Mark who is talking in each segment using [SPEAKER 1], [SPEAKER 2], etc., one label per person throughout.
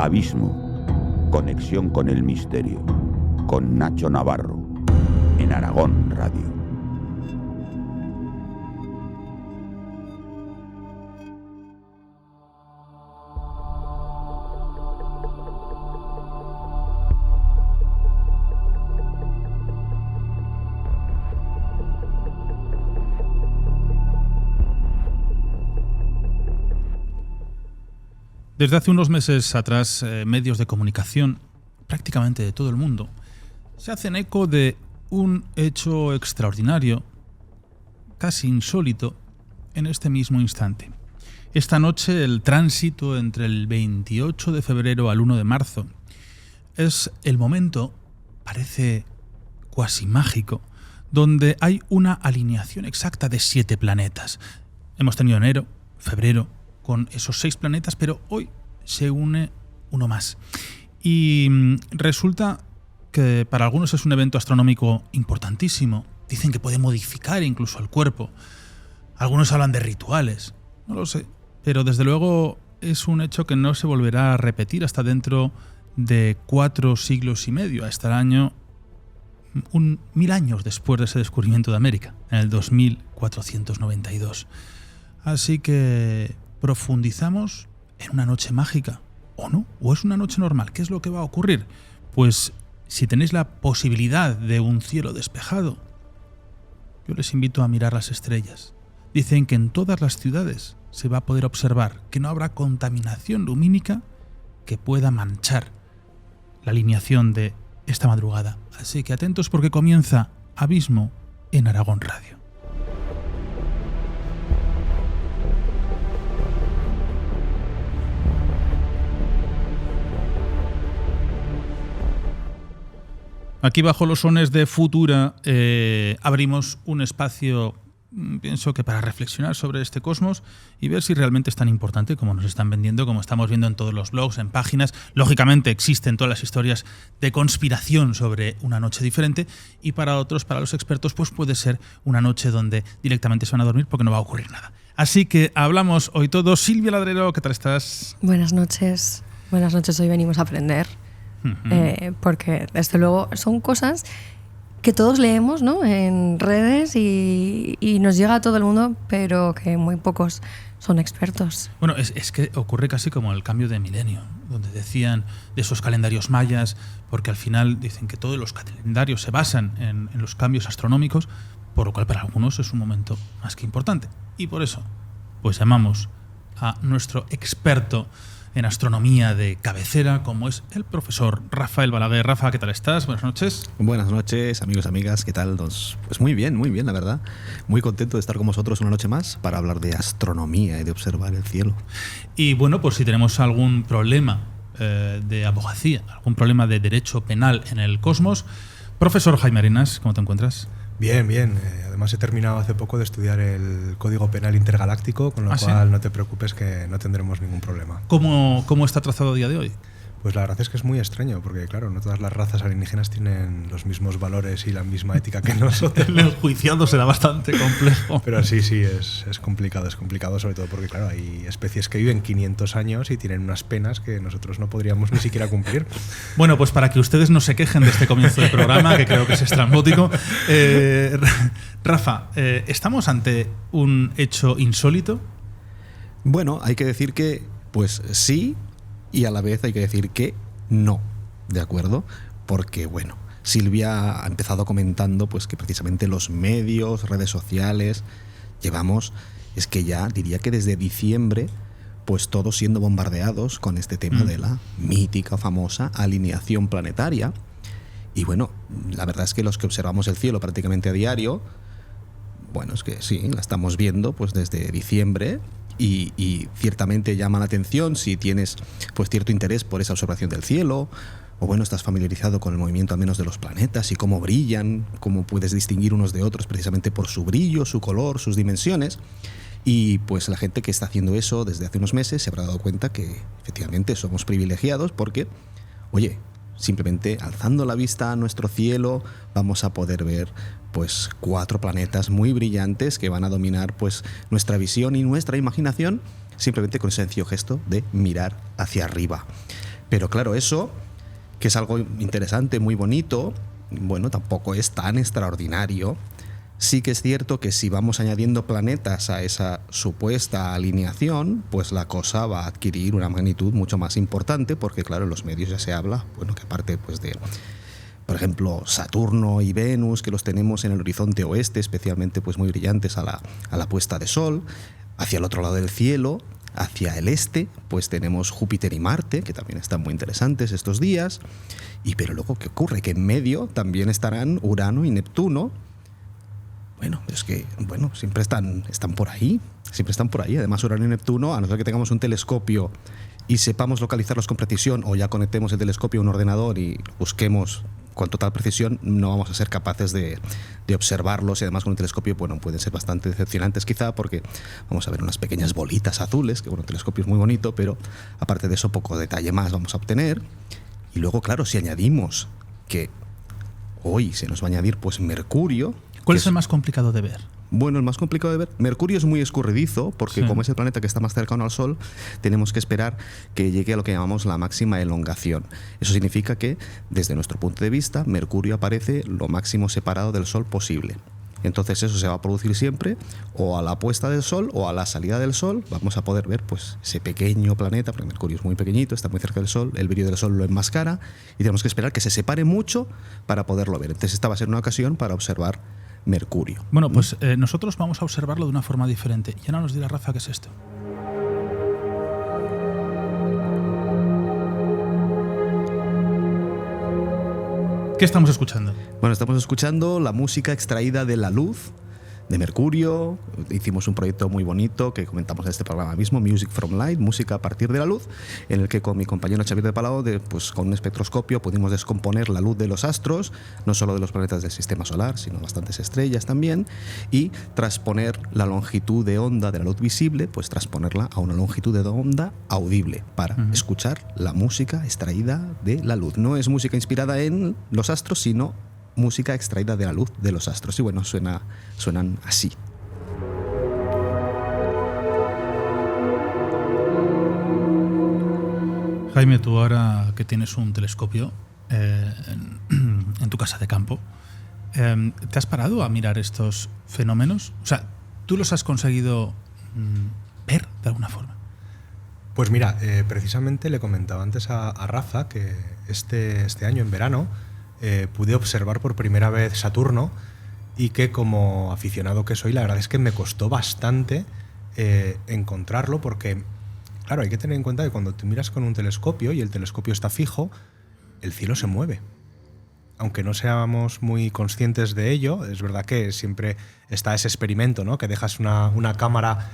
[SPEAKER 1] Abismo, conexión con el misterio, con Nacho Navarro, en Aragón Radio.
[SPEAKER 2] Desde hace unos meses atrás, medios de comunicación, prácticamente de todo el mundo, se hacen eco de un hecho extraordinario, casi insólito, en este mismo instante. Esta noche, el tránsito entre el 28 de febrero al 1 de marzo es el momento, parece cuasi mágico, donde hay una alineación exacta de 7 planetas. Hemos tenido enero, febrero, con esos 6 planetas, pero hoy se une uno más. Y resulta que para algunos es un evento astronómico importantísimo. Dicen que puede modificar incluso el cuerpo. Algunos hablan de rituales. No lo sé. Pero desde luego es un hecho que no se volverá a repetir hasta dentro de 4 siglos y medio, hasta el año 1000 años después de ese descubrimiento de América, en el 2492. Así que profundizamos en una noche mágica, ¿o no? ¿O es una noche normal? ¿Qué es lo que va a ocurrir? Pues si tenéis la posibilidad de un cielo despejado, yo les invito a mirar las estrellas. Dicen que en todas las ciudades se va a poder observar que no habrá contaminación lumínica que pueda manchar la alineación de esta madrugada. Así que atentos porque comienza Abismo en Aragón Radio. Aquí bajo los sones de Futura abrimos un espacio, pienso que para reflexionar sobre este cosmos y ver si realmente es tan importante como nos están vendiendo, como estamos viendo en todos los blogs, en páginas. Lógicamente existen todas las historias de conspiración sobre una noche diferente y para otros, para los expertos, pues puede ser una noche donde directamente se van a dormir porque no va a ocurrir nada. Así que hablamos hoy todos. Silvia Ladrero, ¿qué tal estás?
[SPEAKER 3] Buenas noches, hoy venimos a aprender. Porque desde luego son cosas que todos leemos, ¿no?, en redes y nos llega a todo el mundo, pero que muy pocos son expertos.
[SPEAKER 2] Bueno, es que ocurre casi como el cambio de milenio, donde decían de esos calendarios mayas, porque al final dicen que todos los calendarios se basan en los cambios astronómicos, por lo cual para algunos es un momento más que importante. Y por eso, pues llamamos a nuestro experto en astronomía de cabecera, como es el profesor Rafael Balaguer. Rafa, ¿qué tal estás? Buenas noches.
[SPEAKER 4] Buenas noches, amigos, amigas, ¿qué tal? Pues muy bien, la verdad. Muy contento de estar con vosotros una noche más para hablar de astronomía y de observar el cielo.
[SPEAKER 2] Y bueno, pues si tenemos algún problema de abogacía, algún problema de derecho penal en el cosmos, profesor Jaime Arenas, ¿cómo te encuentras?
[SPEAKER 5] Bien. Además he terminado hace poco de estudiar el Código Penal Intergaláctico, con lo cual ¿sí? No te preocupes que no tendremos ningún problema.
[SPEAKER 2] ¿Cómo está trazado a día de hoy?
[SPEAKER 5] Pues la verdad es que es muy extraño, porque claro, no todas las razas alienígenas tienen los mismos valores y la misma ética que nosotros.
[SPEAKER 2] El enjuiciado será bastante complejo.
[SPEAKER 5] Pero sí, es complicado, sobre todo porque claro, hay especies que viven 500 años y tienen unas penas que nosotros no podríamos ni siquiera cumplir.
[SPEAKER 2] Bueno, pues para que ustedes no se quejen de este comienzo del programa, que creo que es estrambótico, Rafa, ¿estamos ante un hecho insólito?
[SPEAKER 4] Bueno, hay que decir que pues sí, y a la vez hay que decir que no, ¿de acuerdo? Porque, bueno, Silvia ha empezado comentando pues que precisamente los medios, redes sociales, es que ya diría que desde diciembre, pues todos siendo bombardeados con este tema de la mítica, famosa alineación planetaria. Y bueno, la verdad es que los que observamos el cielo prácticamente a diario, bueno, es que sí, la estamos viendo pues desde diciembre. Y ciertamente llama la atención si tienes pues cierto interés por esa observación del cielo, o bueno, estás familiarizado con el movimiento al menos de los planetas y cómo brillan, cómo puedes distinguir unos de otros precisamente por su brillo, su color, sus dimensiones. Y pues la gente que está haciendo eso desde hace unos meses se habrá dado cuenta que efectivamente somos privilegiados porque, oye, simplemente alzando la vista a nuestro cielo vamos a poder ver pues 4 planetas muy brillantes que van a dominar pues nuestra visión y nuestra imaginación simplemente con ese sencillo gesto de mirar hacia arriba. Pero claro, eso, que es algo interesante, muy bonito, bueno, tampoco es tan extraordinario. Sí que es cierto que si vamos añadiendo planetas a esa supuesta alineación, pues la cosa va a adquirir una magnitud mucho más importante, porque claro, en los medios ya se habla, bueno, que aparte pues de, por ejemplo, Saturno y Venus, que los tenemos en el horizonte oeste, especialmente pues muy brillantes a la puesta de sol, hacia el otro lado del cielo, hacia el este, pues tenemos Júpiter y Marte, que también están muy interesantes estos días, pero luego, ¿qué ocurre? Que en medio también estarán Urano y Neptuno. Bueno, es que siempre están por ahí. Siempre están por ahí. Además, Urano y Neptuno, a no ser que tengamos un telescopio y sepamos localizarlos con precisión, o ya conectemos el telescopio a un ordenador y busquemos con total precisión, no vamos a ser capaces de observarlos. Y además, con un telescopio, bueno, pueden ser bastante decepcionantes quizá, porque vamos a ver unas pequeñas bolitas azules, que bueno, el telescopio es muy bonito, pero aparte de eso, poco detalle más vamos a obtener. Y luego, claro, si añadimos que hoy se nos va a añadir pues Mercurio.
[SPEAKER 2] ¿Cuál es el más complicado de ver?
[SPEAKER 4] Bueno, el más complicado de ver. Mercurio es muy escurridizo, porque como es el planeta que está más cercano al Sol, tenemos que esperar que llegue a lo que llamamos la máxima elongación. Eso significa que, desde nuestro punto de vista, Mercurio aparece lo máximo separado del Sol posible. Entonces eso se va a producir siempre o a la puesta del Sol o a la salida del Sol. Vamos a poder ver pues ese pequeño planeta, porque Mercurio es muy pequeñito, está muy cerca del Sol, el brillo del Sol lo enmascara y tenemos que esperar que se separe mucho para poderlo ver. Entonces esta va a ser una ocasión para observar Mercurio.
[SPEAKER 2] Bueno, pues nosotros vamos a observarlo de una forma diferente. Y ahora nos dirá Rafa qué es esto. ¿Qué estamos escuchando?
[SPEAKER 4] Bueno, estamos escuchando la música extraída de la luz de Mercurio. Hicimos un proyecto muy bonito que comentamos en este programa mismo, Music from Light, música a partir de la luz, en el que con mi compañero Xavier de Palau, pues con un espectroscopio pudimos descomponer la luz de los astros, no solo de los planetas del sistema solar, sino bastantes estrellas también, y transponer la longitud de onda de la luz visible, pues transponerla a una longitud de onda audible para escuchar la música extraída de la luz. No es música inspirada en los astros, sino música extraída de la luz de los astros. Y bueno, suenan así.
[SPEAKER 2] Jaime, tú ahora que tienes un telescopio en tu casa de campo, ¿te has parado a mirar estos fenómenos? O sea, ¿tú los has conseguido ver de alguna forma?
[SPEAKER 5] Pues mira, precisamente le comentaba antes a Rafa que este año en verano pude observar por primera vez Saturno y que, como aficionado que soy, la verdad es que me costó bastante encontrarlo, porque claro, hay que tener en cuenta que cuando tú miras con un telescopio y el telescopio está fijo, el cielo se mueve. Aunque no seamos muy conscientes de ello, es verdad que siempre está ese experimento, ¿no? Que dejas una cámara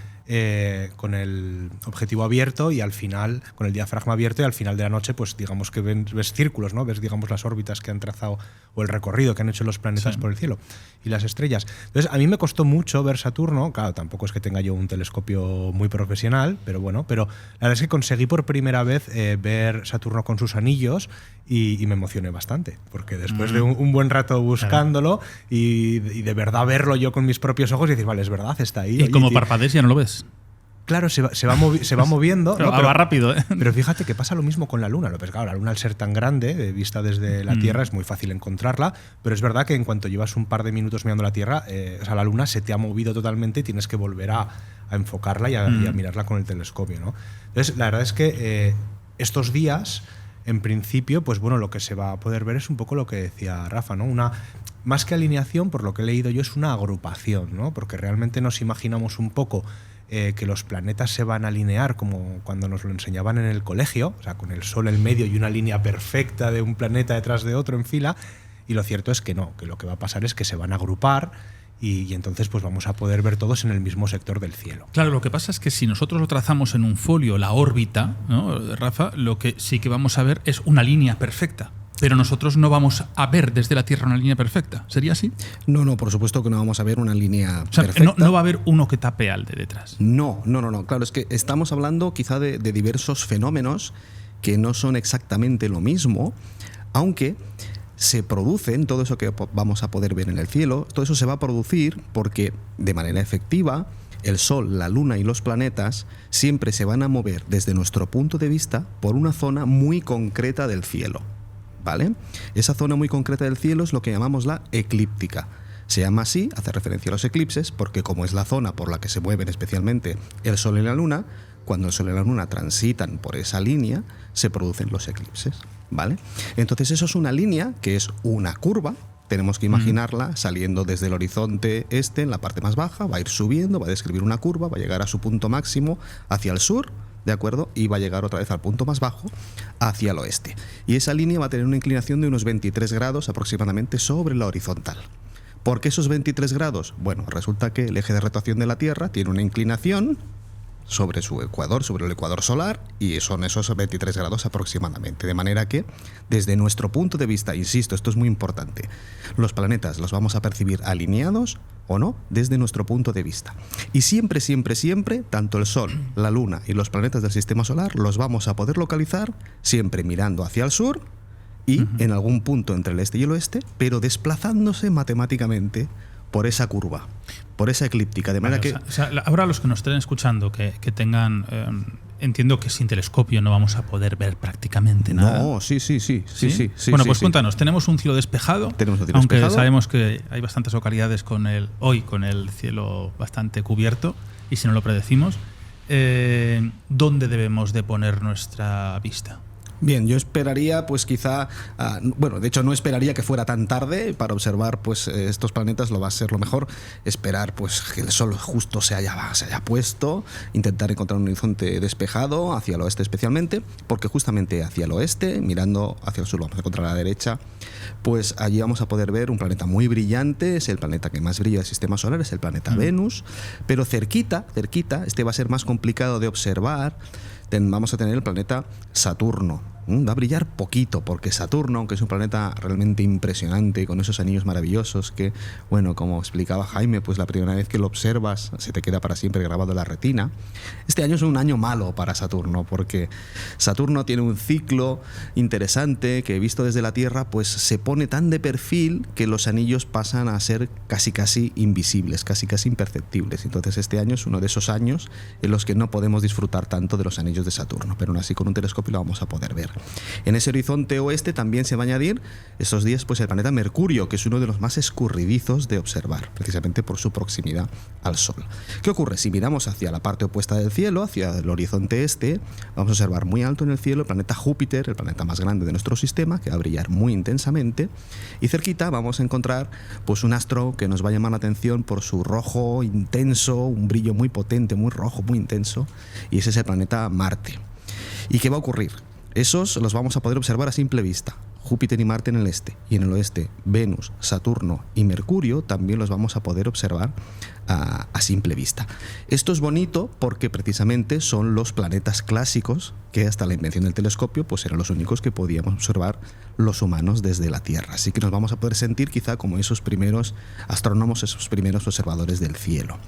[SPEAKER 5] con el objetivo abierto y al final, con el diafragma abierto, y al final de la noche, pues digamos que ves círculos, ¿no? Ves, digamos, las órbitas que han trazado o el recorrido que han hecho los planetas por el cielo y las estrellas. Entonces, a mí me costó mucho ver Saturno. Claro, tampoco es que tenga yo un telescopio muy profesional, pero bueno, pero la verdad es que conseguí por primera vez ver Saturno con sus anillos y me emocioné bastante, porque después de un buen rato buscándolo y de verdad verlo yo con mis propios ojos y decir, vale, es verdad, está ahí.
[SPEAKER 2] Y como parpadees ya no lo ves.
[SPEAKER 5] Claro, se va moviendo.
[SPEAKER 2] Pero va rápido, ¿eh?
[SPEAKER 5] Pero fíjate que pasa lo mismo con la Luna. Pues claro, la Luna, al ser tan grande, vista desde la Tierra, es muy fácil encontrarla, pero es verdad que en cuanto llevas un par de minutos mirando la Tierra, o sea, la Luna se te ha movido totalmente y tienes que volver a enfocarla y a mirarla con el telescopio, ¿no? Entonces, la verdad es que estos días, en principio, pues bueno, lo que se va a poder ver es un poco lo que decía Rafa, ¿no? Más que alineación, por lo que he leído yo, es una agrupación, ¿no? Porque realmente nos imaginamos un poco que los planetas se van a alinear como cuando nos lo enseñaban en el colegio, o sea, con el Sol en medio y una línea perfecta de un planeta detrás de otro en fila, y lo cierto es que no, que lo que va a pasar es que se van a agrupar y entonces pues vamos a poder ver todos en el mismo sector del cielo.
[SPEAKER 2] Claro, lo que pasa es que si nosotros lo trazamos en un folio, la órbita, ¿no, Rafa? Lo que sí que vamos a ver es una línea perfecta. Pero nosotros no vamos a ver desde la Tierra una línea perfecta. ¿Sería así?
[SPEAKER 4] No, por supuesto que no vamos a ver una línea perfecta.
[SPEAKER 2] No va a haber uno que tape al de detrás.
[SPEAKER 4] No. Claro, es que estamos hablando quizá de diversos fenómenos que no son exactamente lo mismo, aunque se producen, todo eso que vamos a poder ver en el cielo, todo eso se va a producir porque de manera efectiva el Sol, la Luna y los planetas siempre se van a mover desde nuestro punto de vista por una zona muy concreta del cielo, ¿vale? Esa zona muy concreta del cielo es lo que llamamos la eclíptica. Se llama así, hace referencia a los eclipses, porque como es la zona por la que se mueven especialmente el Sol y la Luna, cuando el Sol y la Luna transitan por esa línea, se producen los eclipses, ¿vale? Entonces eso es una línea que es una curva. Tenemos que imaginarla saliendo desde el horizonte este, en la parte más baja, va a ir subiendo, va a describir una curva, va a llegar a su punto máximo hacia el sur, ¿de acuerdo? Y va a llegar otra vez al punto más bajo, hacia el oeste. Y esa línea va a tener una inclinación de unos 23 grados aproximadamente sobre la horizontal. ¿Por qué esos 23 grados? Bueno, resulta que el eje de rotación de la Tierra tiene una inclinación sobre su ecuador, sobre el ecuador solar, y son esos 23 grados aproximadamente. De manera que, desde nuestro punto de vista, insisto, esto es muy importante, los planetas los vamos a percibir alineados o no, desde nuestro punto de vista. Y siempre, siempre, siempre, tanto el Sol, la Luna y los planetas del Sistema Solar los vamos a poder localizar siempre mirando hacia el sur y en algún punto entre el este y el oeste, pero desplazándose matemáticamente por esa curva, por esa eclíptica, de manera que...
[SPEAKER 2] O sea, ahora los que nos estén escuchando, que tengan... entiendo que sin telescopio no vamos a poder ver prácticamente nada.
[SPEAKER 4] No, sí.
[SPEAKER 2] Bueno, pues cuéntanos, tenemos un cielo despejado, aunque sabemos que hay bastantes localidades con el cielo bastante cubierto, y si no lo predecimos, ¿dónde debemos de poner nuestra vista?
[SPEAKER 4] Bien, yo esperaría, pues quizá, bueno, de hecho no esperaría que fuera tan tarde para observar pues estos planetas. Lo va a ser lo mejor esperar pues que el Sol justo se haya puesto, intentar encontrar un horizonte despejado hacia el oeste especialmente, porque justamente hacia el oeste, mirando hacia el sur, vamos a encontrar a la derecha, pues allí vamos a poder ver un planeta muy brillante. Es el planeta que más brilla del Sistema Solar, es el planeta Venus, pero cerquita, este va a ser más complicado de observar. Vamos a tener el planeta Saturno. Va a brillar poquito, porque Saturno, aunque es un planeta realmente impresionante, con esos anillos maravillosos que, bueno, como explicaba Jaime, pues la primera vez que lo observas se te queda para siempre grabado en la retina. Este año es un año malo para Saturno, porque Saturno tiene un ciclo interesante que, visto desde la Tierra, pues se pone tan de perfil que los anillos pasan a ser casi invisibles, casi imperceptibles. Entonces este año es uno de esos años en los que no podemos disfrutar tanto de los anillos de Saturno, pero aún así con un telescopio lo vamos a poder ver. En ese horizonte oeste también se va a añadir estos días pues el planeta Mercurio, que es uno de los más escurridizos de observar, precisamente por su proximidad al Sol. ¿Qué ocurre? Si miramos hacia la parte opuesta del cielo, hacia el horizonte este, vamos a observar muy alto en el cielo el planeta Júpiter, el planeta más grande de nuestro sistema, que va a brillar muy intensamente, y cerquita vamos a encontrar pues un astro que nos va a llamar la atención por su rojo intenso, un brillo muy potente, muy rojo, muy intenso, y ese es el planeta Marte. ¿Y qué va a ocurrir? Esos los vamos a poder observar a simple vista. Júpiter y Marte en el este, y en el oeste Venus, Saturno y Mercurio también los vamos a poder observar a simple vista. Esto es bonito porque precisamente son los planetas clásicos que hasta la invención del telescopio pues eran los únicos que podíamos observar los humanos desde la Tierra. Así que nos vamos a poder sentir quizá como esos primeros astrónomos, esos primeros observadores del cielo.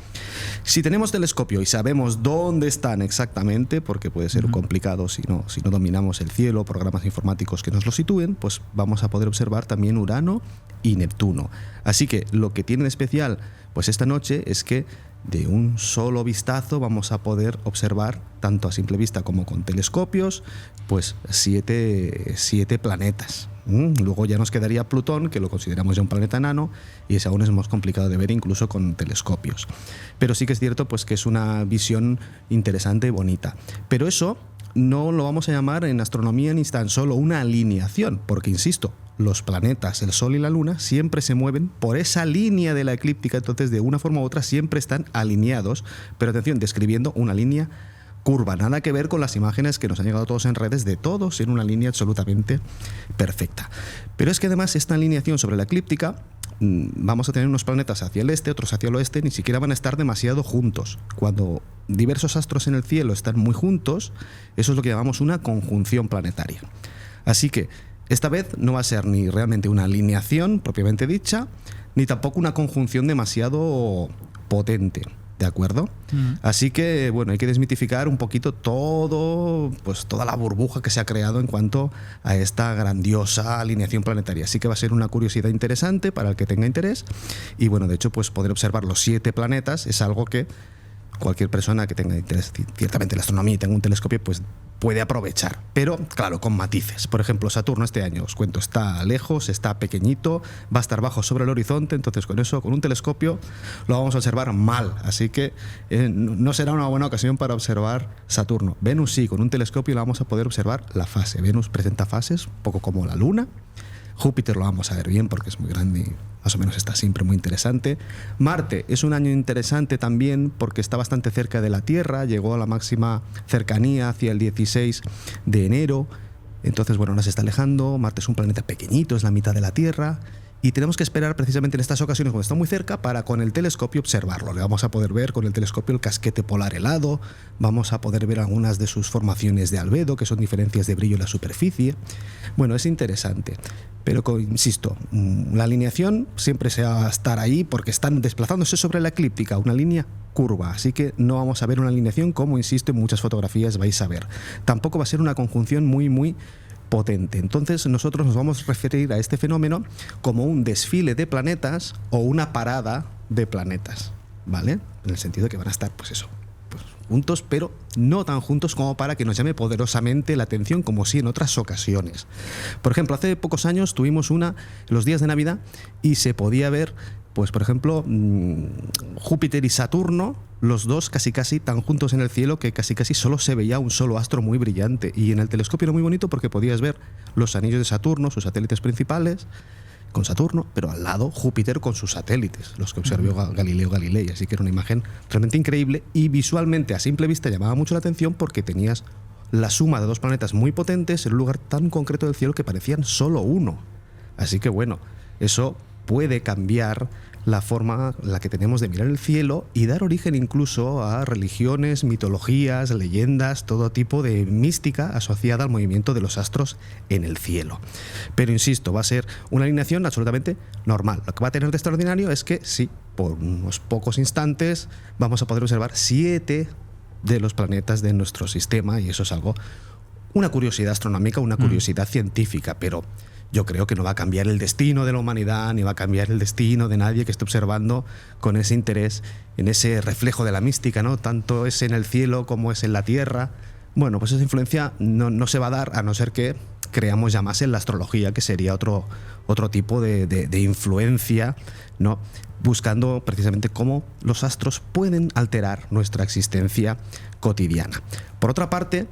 [SPEAKER 4] Si tenemos telescopio y sabemos dónde están exactamente, porque puede ser complicado si no dominamos el cielo, programas informáticos que nos lo sitúen, pues vamos a poder observar también Urano y Neptuno. Así que lo que tiene de especial pues esta noche es que de un solo vistazo vamos a poder observar, tanto a simple vista como con telescopios, pues siete planetas. Luego ya nos quedaría Plutón, que lo consideramos ya un planeta enano, y ese aún es más complicado de ver incluso con telescopios. Pero sí que es cierto pues que es una visión interesante y bonita. Pero eso no lo vamos a llamar en astronomía ni tan solo una alineación, porque insisto, los planetas, el Sol y la Luna siempre se mueven por esa línea de la eclíptica, entonces de una forma u otra siempre están alineados, pero atención, describiendo una línea curva, nada que ver con las imágenes que nos han llegado a todos en redes de todos en una línea absolutamente perfecta. Pero es que además esta alineación sobre la eclíptica, vamos a tener unos planetas hacia el este, otros hacia el oeste, ni siquiera van a estar demasiado juntos. Cuando diversos astros en el cielo están muy juntos, eso es lo que llamamos una conjunción planetaria. Así que esta vez no va a ser ni realmente una alineación propiamente dicha, ni tampoco una conjunción demasiado potente, ¿de acuerdo? Así que, bueno, hay que desmitificar un poquito toda la burbuja que se ha creado en cuanto a esta grandiosa alineación planetaria. Así que va a ser una curiosidad interesante para el que tenga interés. Y bueno, de hecho, pues poder observar los 7 planetas es algo que cualquier persona que tenga interés ciertamente en la astronomía y tenga un telescopio, pues puede aprovechar, pero claro, con matices. Por ejemplo, Saturno este año, os cuento, está lejos, está pequeñito, va a estar bajo sobre el horizonte, entonces con eso, con un telescopio, lo vamos a observar mal, así que no será una buena ocasión para observar Saturno. Venus sí, con un telescopio la vamos a poder observar la fase. Venus presenta fases, un poco como la Luna. Júpiter lo vamos a ver bien porque es muy grande y más o menos está siempre muy interesante. Marte es un año interesante también porque está bastante cerca de la Tierra, llegó a la máxima cercanía hacia el 16 de enero, entonces bueno, ahora se está alejando. Marte es un planeta pequeñito, es la mitad de la Tierra y tenemos que esperar precisamente en estas ocasiones cuando está muy cerca para con el telescopio observarlo. Le vamos a poder ver con el telescopio el casquete polar helado, vamos a poder ver algunas de sus formaciones de albedo, que son diferencias de brillo en la superficie. Bueno, es interesante. Pero insisto, la alineación siempre se va a estar ahí porque están desplazándose sobre la eclíptica, una línea curva, así que no vamos a ver una alineación como, insisto, en muchas fotografías vais a ver. Tampoco va a ser una conjunción muy potente. Entonces nosotros nos vamos a referir a este fenómeno como un desfile de planetas o una parada de planetas, ¿vale? En el sentido de que van a estar, pues eso, juntos, pero no tan juntos como para que nos llame poderosamente la atención como sí en otras ocasiones. Por ejemplo, hace pocos años tuvimos una los días de Navidad y se podía ver, pues por ejemplo, Júpiter y Saturno, los dos casi tan juntos en el cielo que casi solo se veía un solo astro muy brillante. Y en el telescopio era muy bonito porque podías ver los anillos de Saturno, sus satélites principales, con Saturno, pero al lado Júpiter con sus satélites, los que observó Galileo Galilei, así que era una imagen realmente increíble y visualmente a simple vista llamaba mucho la atención porque tenías la suma de dos planetas muy potentes en un lugar tan concreto del cielo que parecían solo uno. Así que bueno, eso puede cambiar la forma en la que tenemos de mirar el cielo y dar origen incluso a religiones, mitologías, leyendas, todo tipo de mística asociada al movimiento de los astros en el cielo. Pero insisto, va a ser una alineación absolutamente normal. Lo que va a tener de extraordinario es que sí, por unos pocos instantes vamos a poder observar 7 de los planetas de nuestro sistema y eso es algo, una curiosidad astronómica, una curiosidad científica, pero yo creo que no va a cambiar el destino de la humanidad, ni va a cambiar el destino de nadie que esté observando con ese interés en ese reflejo de la mística, ¿no? Tanto es en el cielo como es en la Tierra. Bueno, pues esa influencia no se va a dar a no ser que creamos ya más en la astrología, que sería otro tipo de influencia, ¿no? Buscando precisamente cómo los astros pueden alterar nuestra existencia cotidiana. Por otra parte,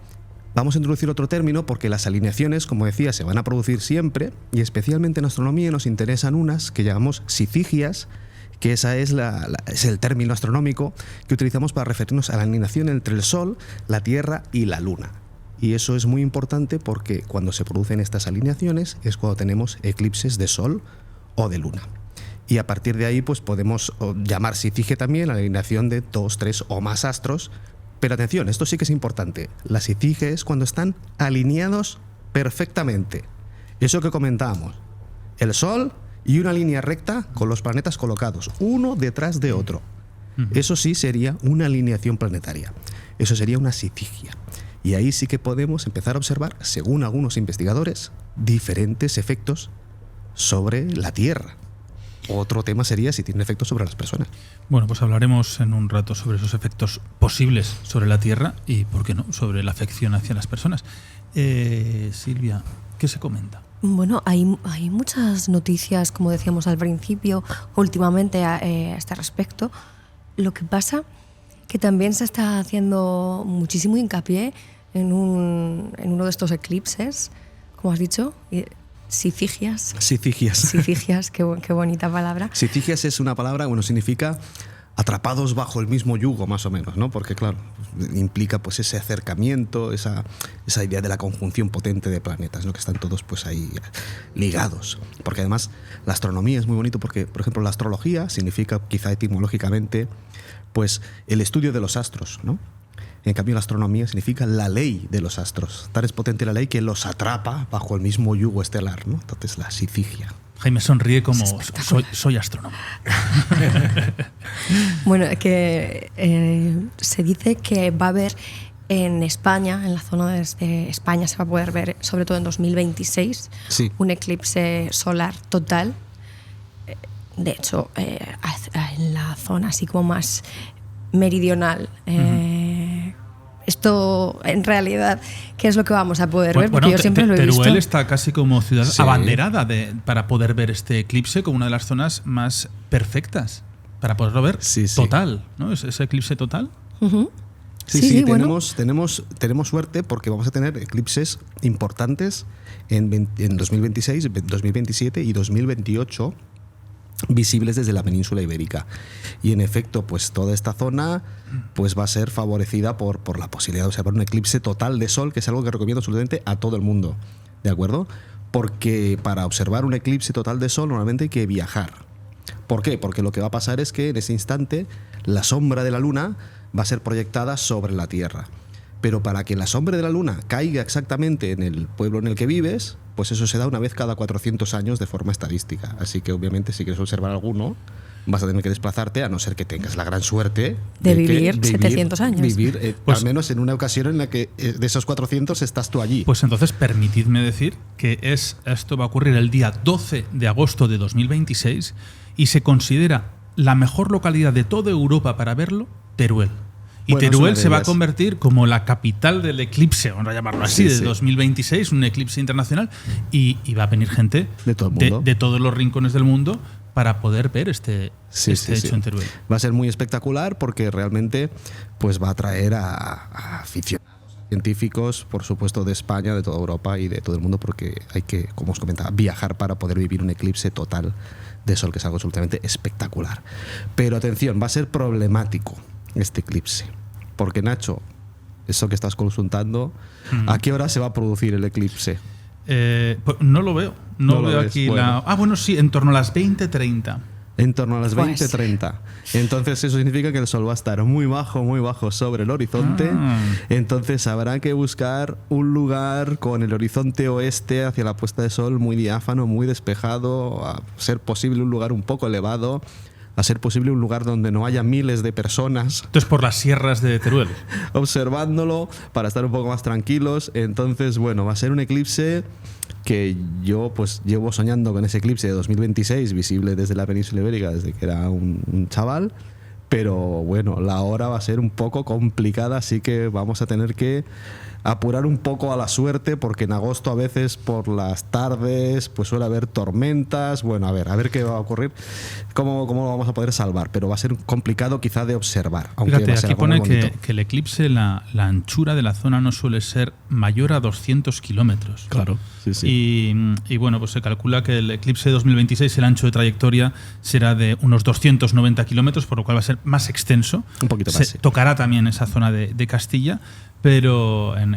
[SPEAKER 4] vamos a introducir otro término porque las alineaciones, como decía, se van a producir siempre y especialmente en astronomía nos interesan unas que llamamos sifigias, que esa es el término astronómico que utilizamos para referirnos a la alineación entre el Sol, la Tierra y la Luna. Y eso es muy importante porque cuando se producen estas alineaciones es cuando tenemos eclipses de Sol o de Luna. Y a partir de ahí pues podemos llamar sifigia también a la alineación de 2, 3 o más astros. Pero atención, esto sí que es importante. La sifigia es cuando están alineados perfectamente. Eso que comentábamos. El Sol y una línea recta con los planetas colocados, uno detrás de otro. Eso sí sería una alineación planetaria. Eso sería una sifigia. Y ahí sí que podemos empezar a observar, según algunos investigadores, diferentes efectos sobre la Tierra. Otro tema sería si tiene efectos sobre las personas.
[SPEAKER 2] Bueno, pues hablaremos en un rato sobre esos efectos posibles sobre la Tierra y, ¿por qué no?, sobre la afección hacia las personas. Silvia, ¿qué se comenta?
[SPEAKER 3] Bueno, hay muchas noticias, como decíamos al principio, últimamente a este respecto. Lo que pasa que también se está haciendo muchísimo hincapié en uno de estos eclipses, como has dicho, sifigias. Sifigias, qué bonita palabra.
[SPEAKER 4] Sifigias es una palabra, bueno, significa atrapados bajo el mismo yugo, más o menos, ¿no? Porque, claro, implica pues ese acercamiento, esa idea de la conjunción potente de planetas, ¿no? Que están todos pues ahí ligados. Porque además la astronomía es muy bonito porque, por ejemplo, la astrología significa, quizá etimológicamente, pues el estudio de los astros, ¿no? En cambio, la astronomía significa la ley de los astros. Tal es potente la ley que los atrapa bajo el mismo yugo estelar, ¿no? Entonces, la sifigia.
[SPEAKER 2] Jaime sonríe como soy astrónomo.
[SPEAKER 3] Bueno, que se dice que va a haber en España, en la zona de España, se va a poder ver, sobre todo en 2026, sí, un eclipse solar total. De hecho, en la zona así como más meridional. Esto, en realidad, ¿qué es lo que vamos a poder ver? Porque yo siempre lo he visto.
[SPEAKER 2] Teruel está casi como ciudad abanderada para poder ver este eclipse como una de las zonas más perfectas para poderlo ver total, ¿no? ¿Ese eclipse total?
[SPEAKER 3] Uh-huh.
[SPEAKER 4] Sí,
[SPEAKER 3] bueno.
[SPEAKER 4] tenemos suerte porque vamos a tener eclipses importantes en 2026, 2027 y 2028 visibles desde la península ibérica. Y en efecto, pues toda esta zona pues va a ser favorecida por la posibilidad de observar un eclipse total de sol, que es algo que recomiendo absolutamente a todo el mundo, ¿de acuerdo? Porque para observar un eclipse total de sol normalmente hay que viajar. ¿Por qué? Porque lo que va a pasar es que en ese instante la sombra de la luna va a ser proyectada sobre la Tierra. Pero para que la sombra de la luna caiga exactamente en el pueblo en el que vives, pues eso se da una vez cada 400 años de forma estadística. Así que obviamente si quieres observar alguno, vas a tener que desplazarte, a no ser que tengas la gran suerte
[SPEAKER 3] de vivir 700 años.
[SPEAKER 4] Vivir
[SPEAKER 2] pues,
[SPEAKER 4] al menos en una ocasión en la que de esos 400 estás tú allí.
[SPEAKER 2] Pues entonces permitidme decir que esto va a ocurrir el día 12 de agosto de 2026 y se considera la mejor localidad de toda Europa para verlo, Teruel. Y bueno, Teruel se va a convertir como la capital del eclipse, vamos a llamarlo así, de 2026, un eclipse internacional, y va a venir gente
[SPEAKER 4] de todo el mundo,
[SPEAKER 2] de todos los rincones del mundo para poder ver este hecho en Teruel.
[SPEAKER 4] Va a ser muy espectacular porque realmente pues va a atraer a aficionados, científicos, por supuesto de España, de toda Europa y de todo el mundo, porque hay que, como os comentaba, viajar para poder vivir un eclipse total de sol, que es algo absolutamente espectacular. Pero atención, va a ser problemático este eclipse, porque Nacho, eso que estás consultando, ¿a qué hora se va a producir el eclipse?
[SPEAKER 2] Pues no lo veo. No veo ves, aquí bueno. Bueno, sí, en torno a las 20:30.
[SPEAKER 4] En torno a las 20:30. Entonces eso significa que el sol va a estar muy bajo sobre el horizonte. Entonces habrá que buscar un lugar con el horizonte oeste hacia la puesta de sol muy diáfano, muy despejado, a ser posible un lugar un poco elevado, a ser posible un lugar donde no haya miles de personas.
[SPEAKER 2] Entonces por las sierras de Teruel.
[SPEAKER 4] Observándolo para estar un poco más tranquilos. Entonces, bueno, va a ser un eclipse que yo pues llevo soñando con ese eclipse de 2026 visible desde la península ibérica desde que era un chaval, pero bueno, la hora va a ser un poco complicada, así que vamos a tener que apurar un poco a la suerte, porque en agosto a veces por las tardes pues suele haber tormentas. Bueno, a ver qué va a ocurrir, cómo lo vamos a poder salvar, pero va a ser complicado quizá de observar. Aunque
[SPEAKER 2] fíjate,
[SPEAKER 4] va a ser
[SPEAKER 2] aquí pone
[SPEAKER 4] que
[SPEAKER 2] el eclipse, la anchura de la zona no suele ser mayor a 200 kilómetros.
[SPEAKER 4] Claro, sí.
[SPEAKER 2] Y bueno, pues se calcula que el eclipse de 2026, el ancho de trayectoria será de unos 290 kilómetros, por lo cual va a ser más extenso.
[SPEAKER 4] Un poquito más.
[SPEAKER 2] Se tocará también esa zona de Castilla, pero en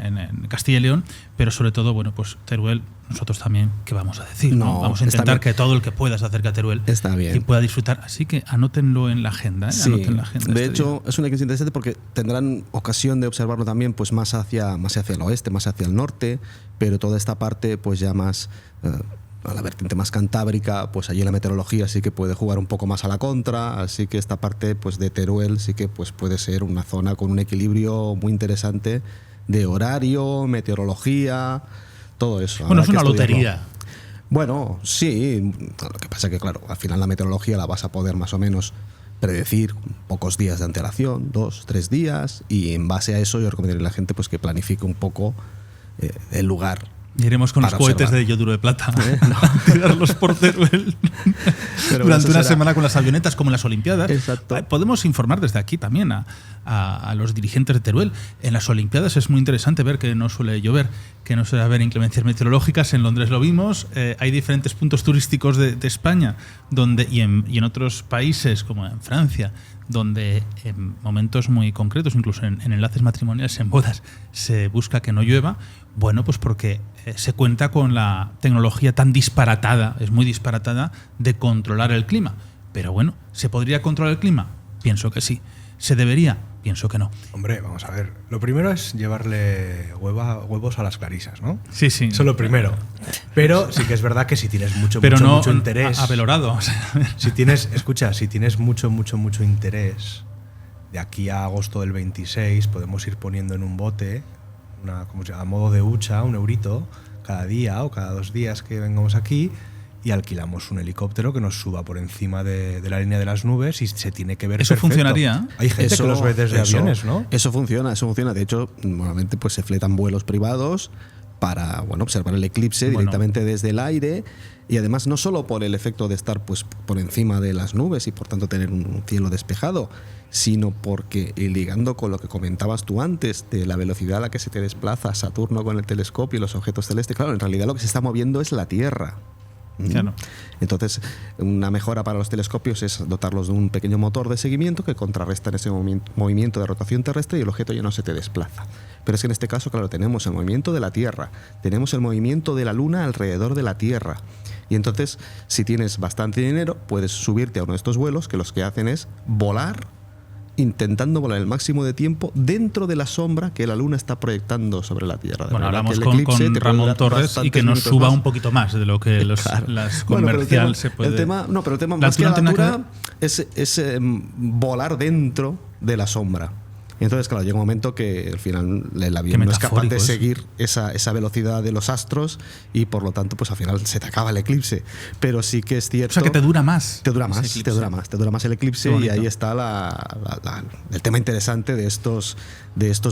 [SPEAKER 2] Castilla y León, pero sobre todo, bueno, pues Teruel, nosotros también, ¿qué vamos a decir?
[SPEAKER 4] No,
[SPEAKER 2] vamos a intentar que todo el que pueda se acerque a Teruel
[SPEAKER 4] está bien.
[SPEAKER 2] y pueda disfrutar. Así que anótenlo en la agenda.
[SPEAKER 4] Sí.
[SPEAKER 2] Anótenlo en la agenda
[SPEAKER 4] de hecho, es una eclipse interesante porque tendrán ocasión de observarlo también pues más hacia el oeste, más hacia el norte, pero toda esta parte pues ya más a la vertiente más cantábrica, pues allí la meteorología sí que puede jugar un poco más a la contra, así que esta parte pues de Teruel sí que pues puede ser una zona con un equilibrio muy interesante de horario, meteorología, todo eso.
[SPEAKER 2] Bueno, es una lotería.
[SPEAKER 4] Bueno, sí, lo que pasa es que claro, al final la meteorología la vas a poder más o menos predecir pocos días de antelación, 2, 3 días, y en base a eso yo recomendaría a la gente pues que planifique un poco el lugar.
[SPEAKER 2] Iremos con los cohetes de yoduro de plata a tirarlos por Teruel durante una semana con las avionetas, como en las Olimpiadas.
[SPEAKER 4] Exacto.
[SPEAKER 2] Podemos informar desde aquí también a los dirigentes de Teruel. En las Olimpiadas es muy interesante ver que no suele llover, que no suele haber inclemencias meteorológicas. En Londres lo vimos. Hay diferentes puntos turísticos de España y en otros países, como en Francia, donde en momentos muy concretos, incluso en enlaces matrimoniales, en bodas, se busca que no llueva. Bueno, pues porque se cuenta con la tecnología tan disparatada, es muy disparatada, de controlar el clima. Pero bueno, ¿se podría controlar el clima? Pienso que sí. ¿Se debería? Pienso que no.
[SPEAKER 5] Hombre, vamos a ver. Lo primero es llevarle huevos a las clarisas, ¿no?
[SPEAKER 2] Sí.
[SPEAKER 5] Eso es lo primero. Pero sí que es verdad que si tienes mucho interés...
[SPEAKER 2] Avelorado. O sea,
[SPEAKER 5] si tienes mucho interés, de aquí a agosto del 26 podemos ir poniendo en un bote, a modo de hucha, un eurito, cada día o cada 2 días que vengamos aquí, y alquilamos un helicóptero que nos suba por encima de la línea de las nubes y se tiene que ver
[SPEAKER 2] ¿Eso
[SPEAKER 5] perfecto.
[SPEAKER 2] funcionaría?
[SPEAKER 5] Hay gente que los ve desde aviones, ¿no?
[SPEAKER 4] Eso funciona. De hecho, normalmente pues se fletan vuelos privados para observar el eclipse directamente desde el aire, y además no solo por el efecto de estar pues por encima de las nubes y por tanto tener un cielo despejado, sino porque, ligando con lo que comentabas tú antes de la velocidad a la que se te desplaza Saturno con el telescopio y los objetos celestes, claro, en realidad lo que se está moviendo es la Tierra.
[SPEAKER 2] Claro.
[SPEAKER 4] Entonces, una mejora para los telescopios es dotarlos de un pequeño motor de seguimiento que contrarresta en ese movimiento de rotación terrestre y el objeto ya no se te desplaza. Pero es que en este caso, claro, tenemos el movimiento de la Tierra, tenemos el movimiento de la Luna alrededor de la Tierra. Y entonces, si tienes bastante dinero, puedes subirte a uno de estos vuelos que los que hacen es volar, intentando volar el máximo de tiempo dentro de la sombra que la Luna está proyectando sobre la Tierra.
[SPEAKER 2] Bueno, hablamos con Ramón Torres y que nos suba un poquito más de lo que las comercial se puede...
[SPEAKER 4] Pero el tema más que la altura es volar dentro de la sombra. Y entonces, claro, llega un momento que al final el avión no es capaz de seguir esa velocidad de los astros y por lo tanto, pues al final se te acaba el eclipse. Pero sí que es cierto...
[SPEAKER 2] O sea, que te dura más.
[SPEAKER 4] Te dura más el eclipse, y ahí está el tema interesante de estos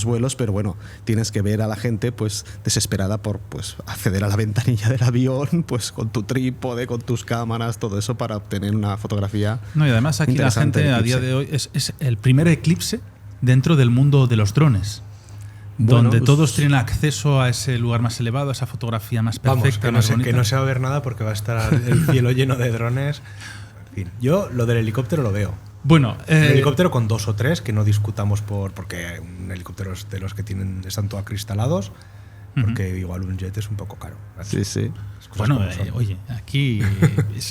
[SPEAKER 4] vuelos, pero bueno, tienes que ver a la gente pues desesperada por pues acceder a la ventanilla del avión, pues con tu trípode, con tus cámaras, todo eso para obtener una fotografía.
[SPEAKER 2] No, y además aquí la gente a día de hoy es el primer eclipse dentro del mundo de los drones, donde todos tienen acceso a ese lugar más elevado, a esa fotografía más perfecta.
[SPEAKER 5] Vamos, que no se va a ver nada porque va a estar el cielo lleno de drones. En fin, yo lo del helicóptero lo veo.
[SPEAKER 2] Bueno,
[SPEAKER 5] un helicóptero con 2 o 3, que no discutamos porque un helicóptero es de los que están todo acristalados, porque igual un jet es un poco caro.
[SPEAKER 4] Sí.
[SPEAKER 2] Bueno, oye, aquí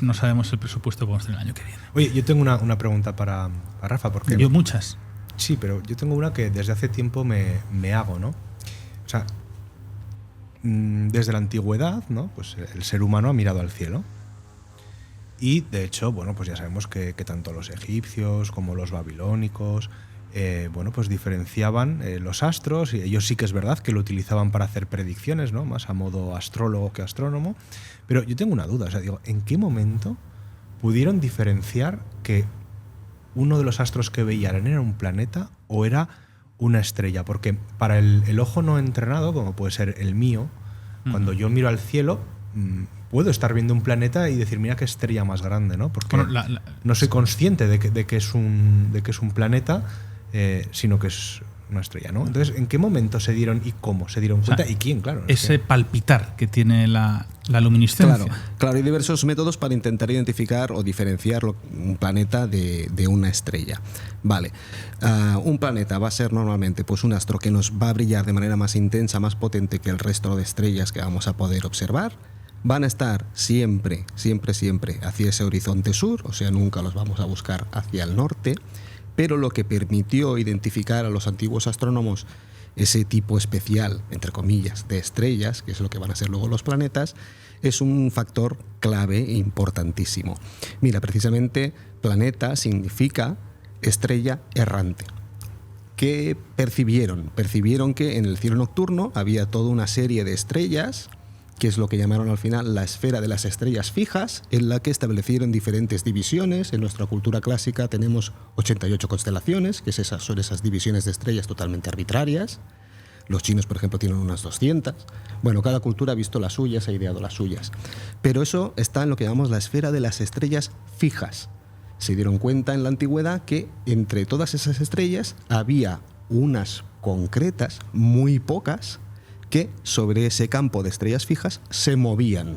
[SPEAKER 2] no sabemos el presupuesto que vamos a tener el año que viene.
[SPEAKER 5] Oye, yo tengo una pregunta para Rafa. Porque
[SPEAKER 2] yo muchas.
[SPEAKER 5] Sí, pero yo tengo una que desde hace tiempo me hago, ¿no? O sea, desde la antigüedad, ¿no? Pues el ser humano ha mirado al cielo. Y de hecho, bueno, pues ya sabemos que tanto los egipcios como los babilónicos, pues diferenciaban los astros, y ellos sí que es verdad que lo utilizaban para hacer predicciones, ¿no? Más a modo astrólogo que astrónomo. Pero yo tengo una duda, o sea, digo, ¿en qué momento pudieron diferenciar que uno de los astros que veían era un planeta o era una estrella? Porque para el ojo no entrenado, como puede ser el mío, cuando yo miro al cielo, puedo estar viendo un planeta y decir, mira qué estrella más grande, ¿no? Porque no soy consciente de que es un planeta, sino que es una estrella, ¿no? Entonces, ¿en qué momento se dieron y cómo se dieron cuenta? ¿Y quién? Claro.
[SPEAKER 2] Ese palpitar que tiene la luminiscencia.
[SPEAKER 4] Claro, hay diversos métodos para intentar identificar o diferenciar un planeta de una estrella. Vale, un planeta va a ser normalmente pues un astro que nos va a brillar de manera más intensa, más potente que el resto de estrellas que vamos a poder observar. Van a estar siempre hacia ese horizonte sur, o sea, nunca los vamos a buscar hacia el norte. Pero lo que permitió identificar a los antiguos astrónomos ese tipo especial, entre comillas, de estrellas, que es lo que van a ser luego los planetas, es un factor clave e importantísimo. Mira, precisamente planeta significa estrella errante. ¿Qué percibieron? Percibieron que en el cielo nocturno había toda una serie de estrellas, que es lo que llamaron al final la esfera de las estrellas fijas, en la que establecieron diferentes divisiones. En nuestra cultura clásica tenemos 88 constelaciones, que son esas divisiones de estrellas totalmente arbitrarias. Los chinos, por ejemplo, tienen unas 200. Bueno, cada cultura ha visto las suyas, ha ideado las suyas. Pero eso está en lo que llamamos la esfera de las estrellas fijas. Se dieron cuenta en la antigüedad que entre todas esas estrellas había unas concretas, muy pocas, que sobre ese campo de estrellas fijas se movían.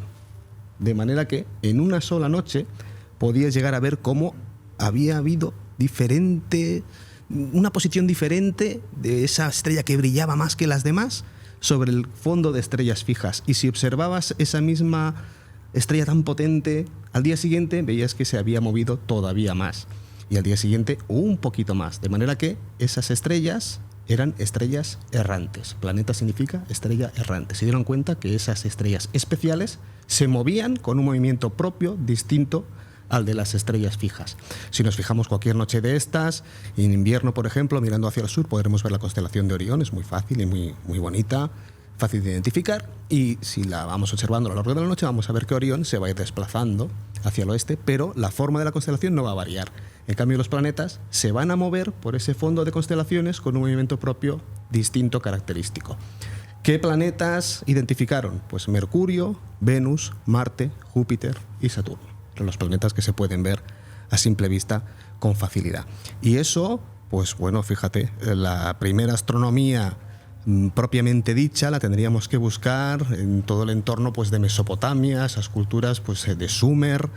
[SPEAKER 4] De manera que en una sola noche podías llegar a ver cómo había habido una posición diferente de esa estrella que brillaba más que las demás sobre el fondo de estrellas fijas. Y si observabas esa misma estrella tan potente, al día siguiente veías que se había movido todavía más. Y al día siguiente un poquito más. De manera que esas estrellas eran estrellas errantes. Planeta significa estrella errante. Se dieron cuenta que esas estrellas especiales se movían con un movimiento propio, distinto al de las estrellas fijas. Si nos fijamos cualquier noche de estas, en invierno, por ejemplo, mirando hacia el sur, podremos ver la constelación de Orión. Es muy fácil y muy bonita. fácil de identificar, y si la vamos observando a lo largo de la noche vamos a ver que Orión se va a ir desplazando hacia el oeste, pero la forma de la constelación no va a variar. En cambio, los planetas se van a mover por ese fondo de constelaciones con un movimiento propio distinto, característico. ¿Qué planetas identificaron? Pues Mercurio, Venus, Marte, Júpiter y Saturno. Son los planetas que se pueden ver a simple vista con facilidad. Y eso, pues bueno, fíjate, la primera astronomía propiamente dicha la tendríamos que buscar en todo el entorno pues de Mesopotamia, esas culturas pues de Sumer,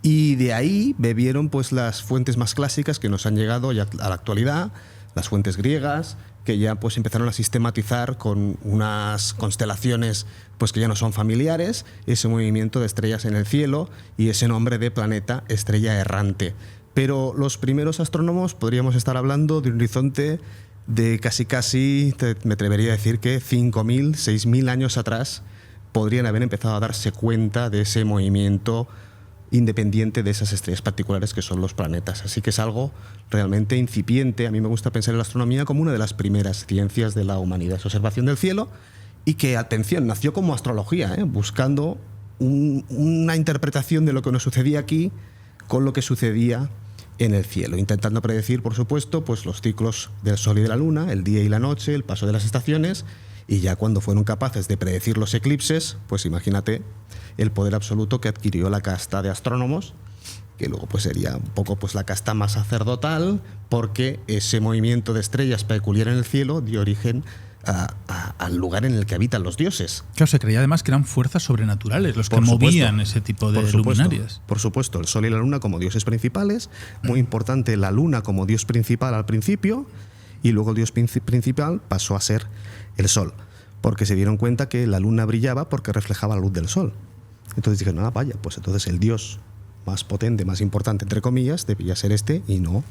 [SPEAKER 4] y de ahí bebieron pues las fuentes más clásicas que nos han llegado ya a la actualidad, las fuentes griegas, que ya pues empezaron a sistematizar con unas constelaciones pues que ya no son familiares, ese movimiento de estrellas en el cielo y ese nombre de planeta estrella errante. Pero los primeros astrónomos podríamos estar hablando de un horizonte de casi, me atrevería a decir que 5.000, 6.000 años atrás podrían haber empezado a darse cuenta de ese movimiento independiente de esas estrellas particulares que son los planetas. Así que es algo realmente incipiente. A mí me gusta pensar en la astronomía como una de las primeras ciencias de la humanidad, es observación del cielo, y que, atención, nació como astrología, buscando una interpretación de lo que nos sucedía aquí con lo que sucedía en el cielo, intentando predecir, por supuesto, pues los ciclos del Sol y de la Luna, el día y la noche, el paso de las estaciones, y ya cuando fueron capaces de predecir los eclipses, pues imagínate el poder absoluto que adquirió la casta de astrónomos, que luego pues sería un poco pues la casta más sacerdotal, porque ese movimiento de estrellas peculiar en el cielo dio origen al lugar en el que habitan los dioses.
[SPEAKER 2] Claro, se creía además que eran fuerzas sobrenaturales los que movían ese tipo de luminarias.
[SPEAKER 4] Por supuesto, el Sol y la Luna como dioses principales, muy importante la Luna como dios principal al principio, y luego el dios principal pasó a ser el Sol, porque se dieron cuenta que la Luna brillaba porque reflejaba la luz del Sol. Entonces dijeron, vaya, pues entonces el dios más potente, más importante, entre comillas, debía ser este y no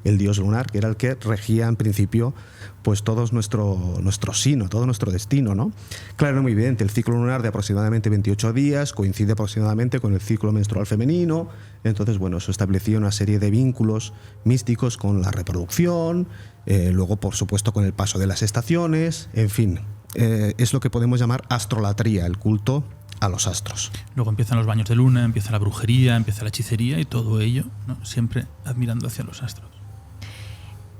[SPEAKER 4] el dios lunar, que era el que regía en principio pues todo nuestro sino, todo nuestro destino, ¿no? Claro, era muy evidente, el ciclo lunar de aproximadamente 28 días coincide aproximadamente con el ciclo menstrual femenino, entonces bueno, eso establecía una serie de vínculos místicos con la reproducción, luego por supuesto con el paso de las estaciones, en fin, es lo que podemos llamar astrolatría, el culto a los astros.
[SPEAKER 2] Luego empiezan los baños de luna, empieza la brujería, empieza la hechicería y todo ello, ¿no? Siempre admirando hacia los astros.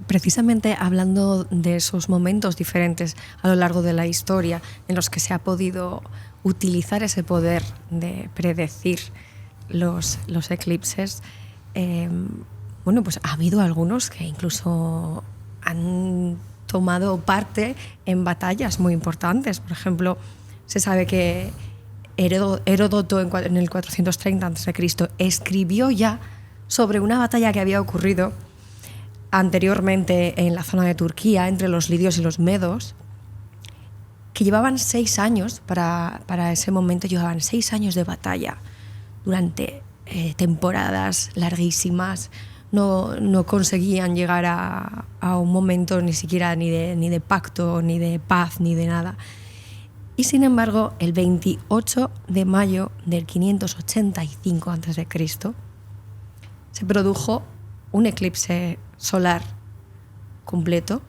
[SPEAKER 3] Precisamente hablando de esos momentos diferentes a lo largo de la historia en los que se ha podido utilizar ese poder de predecir los eclipses, bueno, pues ha habido algunos que incluso han tomado parte en batallas muy importantes. Por ejemplo, se sabe que Heródoto en el 430 a.C. escribió ya sobre una batalla que había ocurrido anteriormente en la zona de Turquía, entre los lidios y los medos, que llevaban 6 años, para ese momento llevaban 6 años de batalla, durante temporadas larguísimas, no conseguían llegar a un momento ni siquiera ni de pacto, ni de paz, ni de nada. Y sin embargo, el 28 de mayo del 585 a.C. se produjo un eclipse solar completo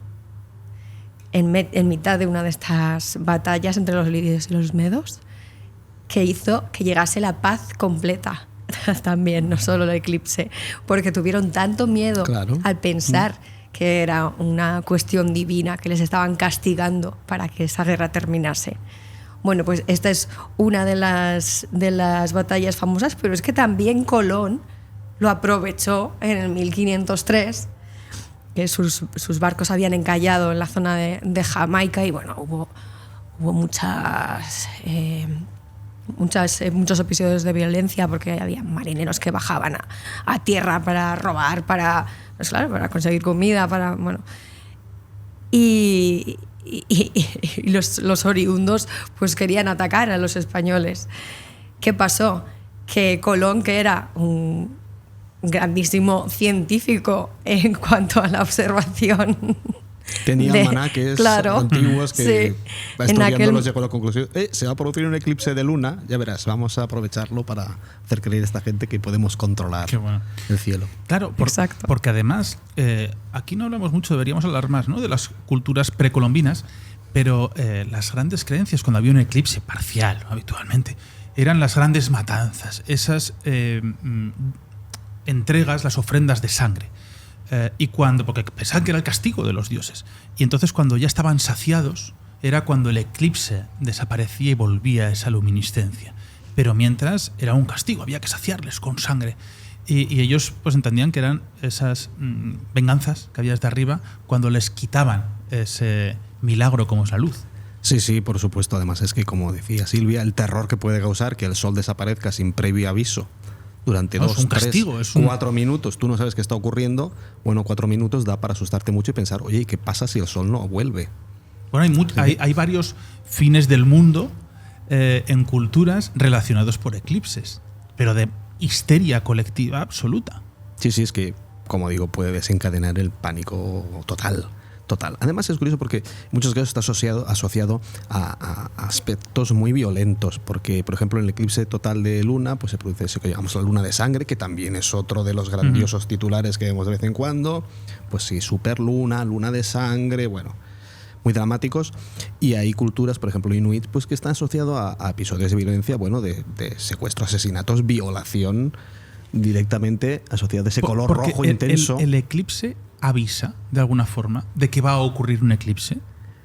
[SPEAKER 3] en mitad de una de estas batallas entre los lidios y los medos, que hizo que llegase la paz completa también, no solo el eclipse, porque tuvieron tanto miedo al pensar que era una cuestión divina, que les estaban castigando para que esa guerra terminase. Bueno, pues esta es una de las batallas famosas, pero es que también Colón lo aprovechó en el 1503, que sus barcos habían encallado en la zona de Jamaica, y bueno, hubo muchos episodios de violencia, porque había marineros que bajaban a tierra para robar, para conseguir comida, y los oriundos pues querían atacar a los españoles. ¿Qué pasó? Que Colón, que era un grandísimo científico en cuanto a la observación,
[SPEAKER 4] tenía almanaques antiguos que estudiándolos llegó a la conclusión, se va a producir un eclipse de luna, ya verás, vamos a aprovecharlo para hacer creer a esta gente que podemos controlar el cielo.
[SPEAKER 2] Claro, porque además aquí no hablamos mucho, deberíamos hablar más, ¿no?, de las culturas precolombinas, Pero las grandes creencias cuando había un eclipse parcial, habitualmente, eran las grandes matanzas, esas entregas, las ofrendas de sangre. Porque pensaban que era el castigo de los dioses. Y entonces cuando ya estaban saciados, era cuando el eclipse desaparecía y volvía esa luminiscencia. Pero mientras era un castigo, había que saciarles con sangre. Y ellos pues entendían que eran esas venganzas que había desde arriba cuando les quitaban ese milagro como es la luz.
[SPEAKER 4] Sí, por supuesto. Además es que, como decía Silvia, el terror que puede causar que el sol desaparezca sin previo aviso durante 2, 3, 4 minutos, tú no sabes qué está ocurriendo. Bueno, 4 minutos da para asustarte mucho y pensar, oye, ¿y qué pasa si el sol no vuelve?
[SPEAKER 2] Bueno, hay varios fines del mundo en culturas relacionados por eclipses, pero de histeria colectiva absoluta.
[SPEAKER 4] Sí, es que, como digo, puede desencadenar el pánico total. Además es curioso porque en muchos casos está asociado a aspectos muy violentos, porque, por ejemplo, en el eclipse total de luna pues se produce eso que llamamos la luna de sangre, que también es otro de los grandiosos titulares que vemos de vez en cuando. Pues sí, superluna, luna de sangre, bueno, muy dramáticos. Y hay culturas, por ejemplo, inuit, pues que están asociados a episodios de violencia, bueno, de secuestro, asesinatos, violación, directamente asociado a ese color rojo intenso.
[SPEAKER 2] El eclipse avisa, de alguna forma, de que va a ocurrir un eclipse.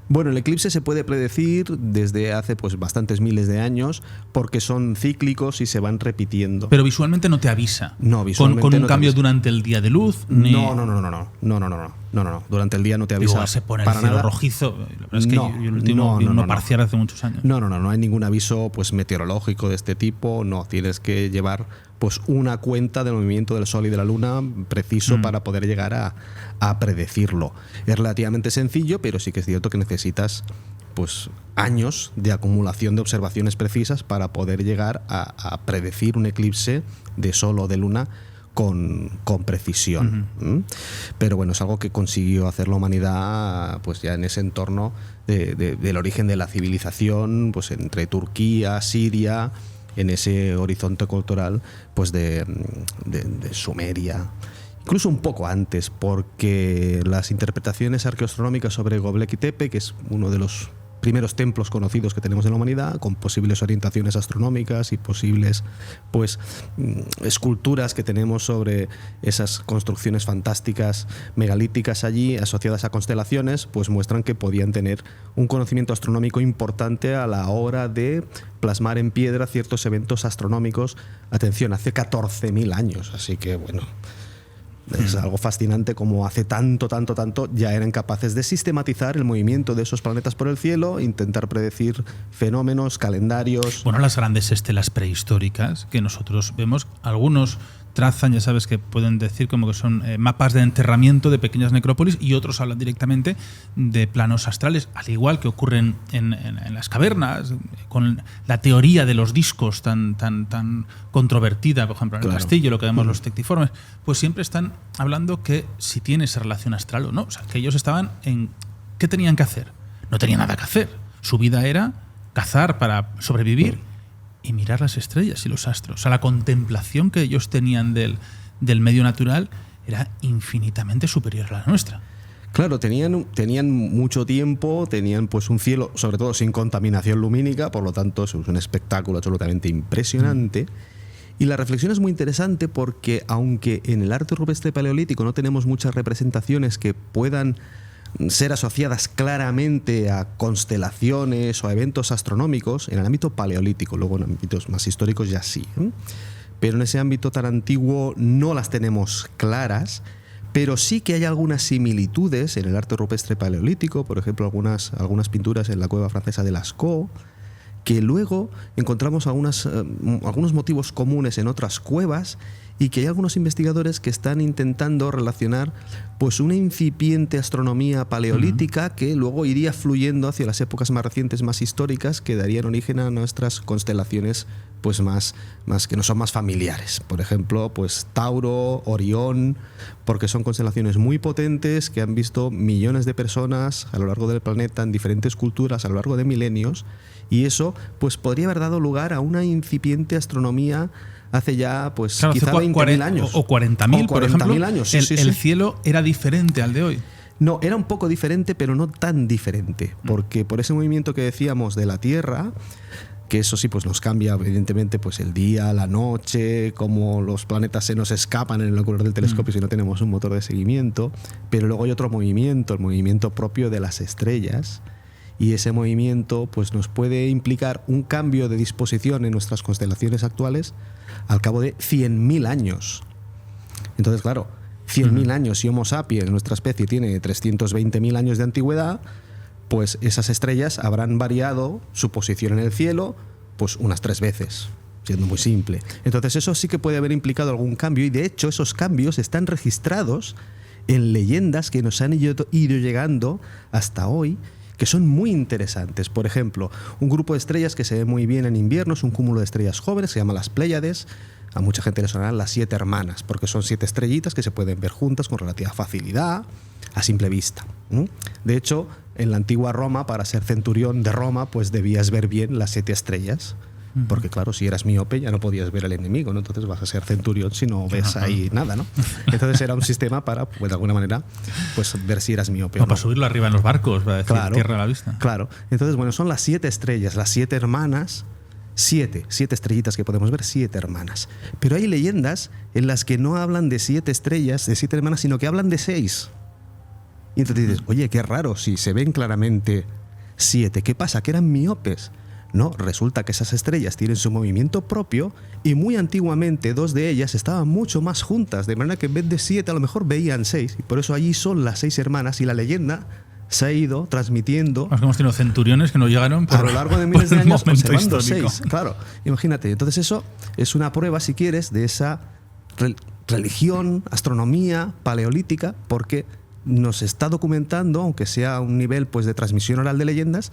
[SPEAKER 4] Bueno, el eclipse se puede predecir desde hace pues bastantes miles de años porque son cíclicos y se van repitiendo.
[SPEAKER 2] Pero visualmente no te avisa.
[SPEAKER 4] No, visualmente
[SPEAKER 2] con un
[SPEAKER 4] no
[SPEAKER 2] cambio durante el día de luz. Ni...
[SPEAKER 4] No. Durante el día no te avisa.
[SPEAKER 2] Igual se pone
[SPEAKER 4] para
[SPEAKER 2] el cielo
[SPEAKER 4] nada
[SPEAKER 2] rojizo. La verdad es que yo el último vi uno parcial hace muchos años.
[SPEAKER 4] No hay ningún aviso pues meteorológico de este tipo. No, tienes que llevar pues una cuenta del movimiento del Sol y de la Luna preciso para poder llegar a predecirlo. Es relativamente sencillo, pero sí que es cierto que necesitas pues años de acumulación de observaciones precisas para poder llegar a predecir un eclipse de Sol o de Luna con precisión. Pero bueno, es algo que consiguió hacer la humanidad pues ya en ese entorno del origen de la civilización, pues entre Turquía, Siria, en ese horizonte cultural pues de Sumeria, incluso un poco antes, porque las interpretaciones arqueoastronómicas sobre Göbekli Tepe, que es uno de los primeros templos conocidos que tenemos en la humanidad, con posibles orientaciones astronómicas y posibles pues esculturas que tenemos sobre esas construcciones fantásticas megalíticas allí asociadas a constelaciones, pues muestran que podían tener un conocimiento astronómico importante a la hora de plasmar en piedra ciertos eventos astronómicos, atención, hace 14.000 años, así que bueno, es algo fascinante como hace tanto ya eran capaces de sistematizar el movimiento de esos planetas por el cielo, intentar predecir fenómenos, calendarios.
[SPEAKER 2] Bueno, las grandes estelas prehistóricas que nosotros vemos, algunos trazan, ya sabes que pueden decir como que son mapas de enterramiento de pequeñas necrópolis, y otros hablan directamente de planos astrales, al igual que ocurren en las cavernas, con la teoría de los discos tan controvertida, por ejemplo, en el castillo, lo que vemos los tectiformes, pues siempre están hablando que si tiene esa relación astral o no. O sea, que ellos estaban en... ¿Qué tenían que hacer? No tenían nada que hacer. Su vida era cazar para sobrevivir y mirar las estrellas y los astros. O sea, la contemplación que ellos tenían del medio natural era infinitamente superior a la nuestra.
[SPEAKER 4] Claro, tenían mucho tiempo, tenían pues un cielo, sobre todo sin contaminación lumínica, por lo tanto es un espectáculo absolutamente impresionante. Y la reflexión es muy interesante porque, aunque en el arte rupestre paleolítico no tenemos muchas representaciones que puedan ser asociadas claramente a constelaciones o a eventos astronómicos, en el ámbito paleolítico, luego en ámbitos más históricos ya sí, pero en ese ámbito tan antiguo no las tenemos claras, pero sí que hay algunas similitudes en el arte rupestre paleolítico, por ejemplo algunas pinturas en la cueva francesa de Lascaux, que luego encontramos algunos motivos comunes en otras cuevas, y que hay algunos investigadores que están intentando relacionar pues una incipiente astronomía paleolítica que luego iría fluyendo hacia las épocas más recientes, más históricas, que darían origen a nuestras constelaciones pues más que nos son más familiares. Por ejemplo, pues Tauro, Orión, porque son constelaciones muy potentes que han visto millones de personas a lo largo del planeta en diferentes culturas a lo largo de milenios, y eso pues podría haber dado lugar a una incipiente astronomía hace ya pues
[SPEAKER 2] claro,
[SPEAKER 4] quizá 20.000 años
[SPEAKER 2] o 40.000, por ejemplo.
[SPEAKER 4] Años,
[SPEAKER 2] el cielo era diferente al de hoy.
[SPEAKER 4] No, era un poco diferente, pero no tan diferente, porque por ese movimiento que decíamos de la Tierra, que eso sí pues nos cambia evidentemente pues el día, la noche, cómo los planetas se nos escapan en el ocular del telescopio si no tenemos un motor de seguimiento, pero luego hay otro movimiento, el movimiento propio de las estrellas, y ese movimiento pues nos puede implicar un cambio de disposición en nuestras constelaciones actuales al cabo de 100.000 años. Entonces, claro, 100.000 años, si Homo sapiens, nuestra especie, tiene 320.000 años de antigüedad, pues esas estrellas habrán variado su posición en el cielo pues unas 3 veces, siendo muy simple. Entonces eso sí que puede haber implicado algún cambio, y de hecho esos cambios están registrados en leyendas que nos han ido llegando hasta hoy, que son muy interesantes. Por ejemplo, un grupo de estrellas que se ve muy bien en invierno es un cúmulo de estrellas jóvenes, se llama las Pléyades. A mucha gente le sonarán las 7 hermanas, porque son 7 estrellitas que se pueden ver juntas con relativa facilidad, a simple vista. De hecho, en la antigua Roma, para ser centurión de Roma, pues debías ver bien las 7 estrellas, porque claro, si eras miope ya no podías ver al enemigo, ¿no? Entonces vas a ser centurión si no ves ahí nada, ¿no? Entonces era un sistema para, pues de alguna manera, pues ver si eras miope o no.
[SPEAKER 2] Para subirlo arriba en los barcos, para decir
[SPEAKER 4] Claro,
[SPEAKER 2] tierra a la vista.
[SPEAKER 4] Claro. Entonces, bueno, son las 7 estrellas, las 7 hermanas. 7 estrellitas que podemos ver, 7 hermanas. Pero hay leyendas en las que no hablan de 7 estrellas, de 7 hermanas, sino que hablan de 6. Y entonces dices, oye, qué raro, si se ven claramente 7, ¿qué pasa? ¿Que eran miopes? No, resulta que esas estrellas tienen su movimiento propio, y muy antiguamente 2 de ellas estaban mucho más juntas, de manera que en vez de 7 a lo mejor veían 6, y por eso allí son las 6 hermanas, y la leyenda se ha ido transmitiendo.
[SPEAKER 2] Más que hemos tenido centuriones que no llegaron
[SPEAKER 4] a lo largo de miles de años, observando
[SPEAKER 2] histórico.
[SPEAKER 4] 6. Claro, imagínate. Entonces eso es una prueba, si quieres, de esa religión, astronomía paleolítica, porque nos está documentando, aunque sea a un nivel pues de transmisión oral de leyendas,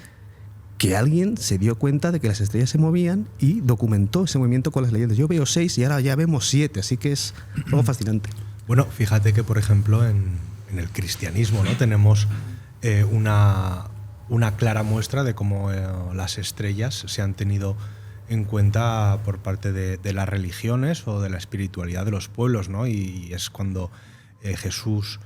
[SPEAKER 4] que alguien se dio cuenta de que las estrellas se movían y documentó ese movimiento con las leyendas. Yo veo 6 y ahora ya vemos 7, así que es algo fascinante.
[SPEAKER 5] Bueno, fíjate que, por ejemplo, en el cristianismo, ¿no? Tenemos una clara muestra de cómo las estrellas se han tenido en cuenta por parte de las religiones o de la espiritualidad de los pueblos, ¿no? Y es cuando Jesús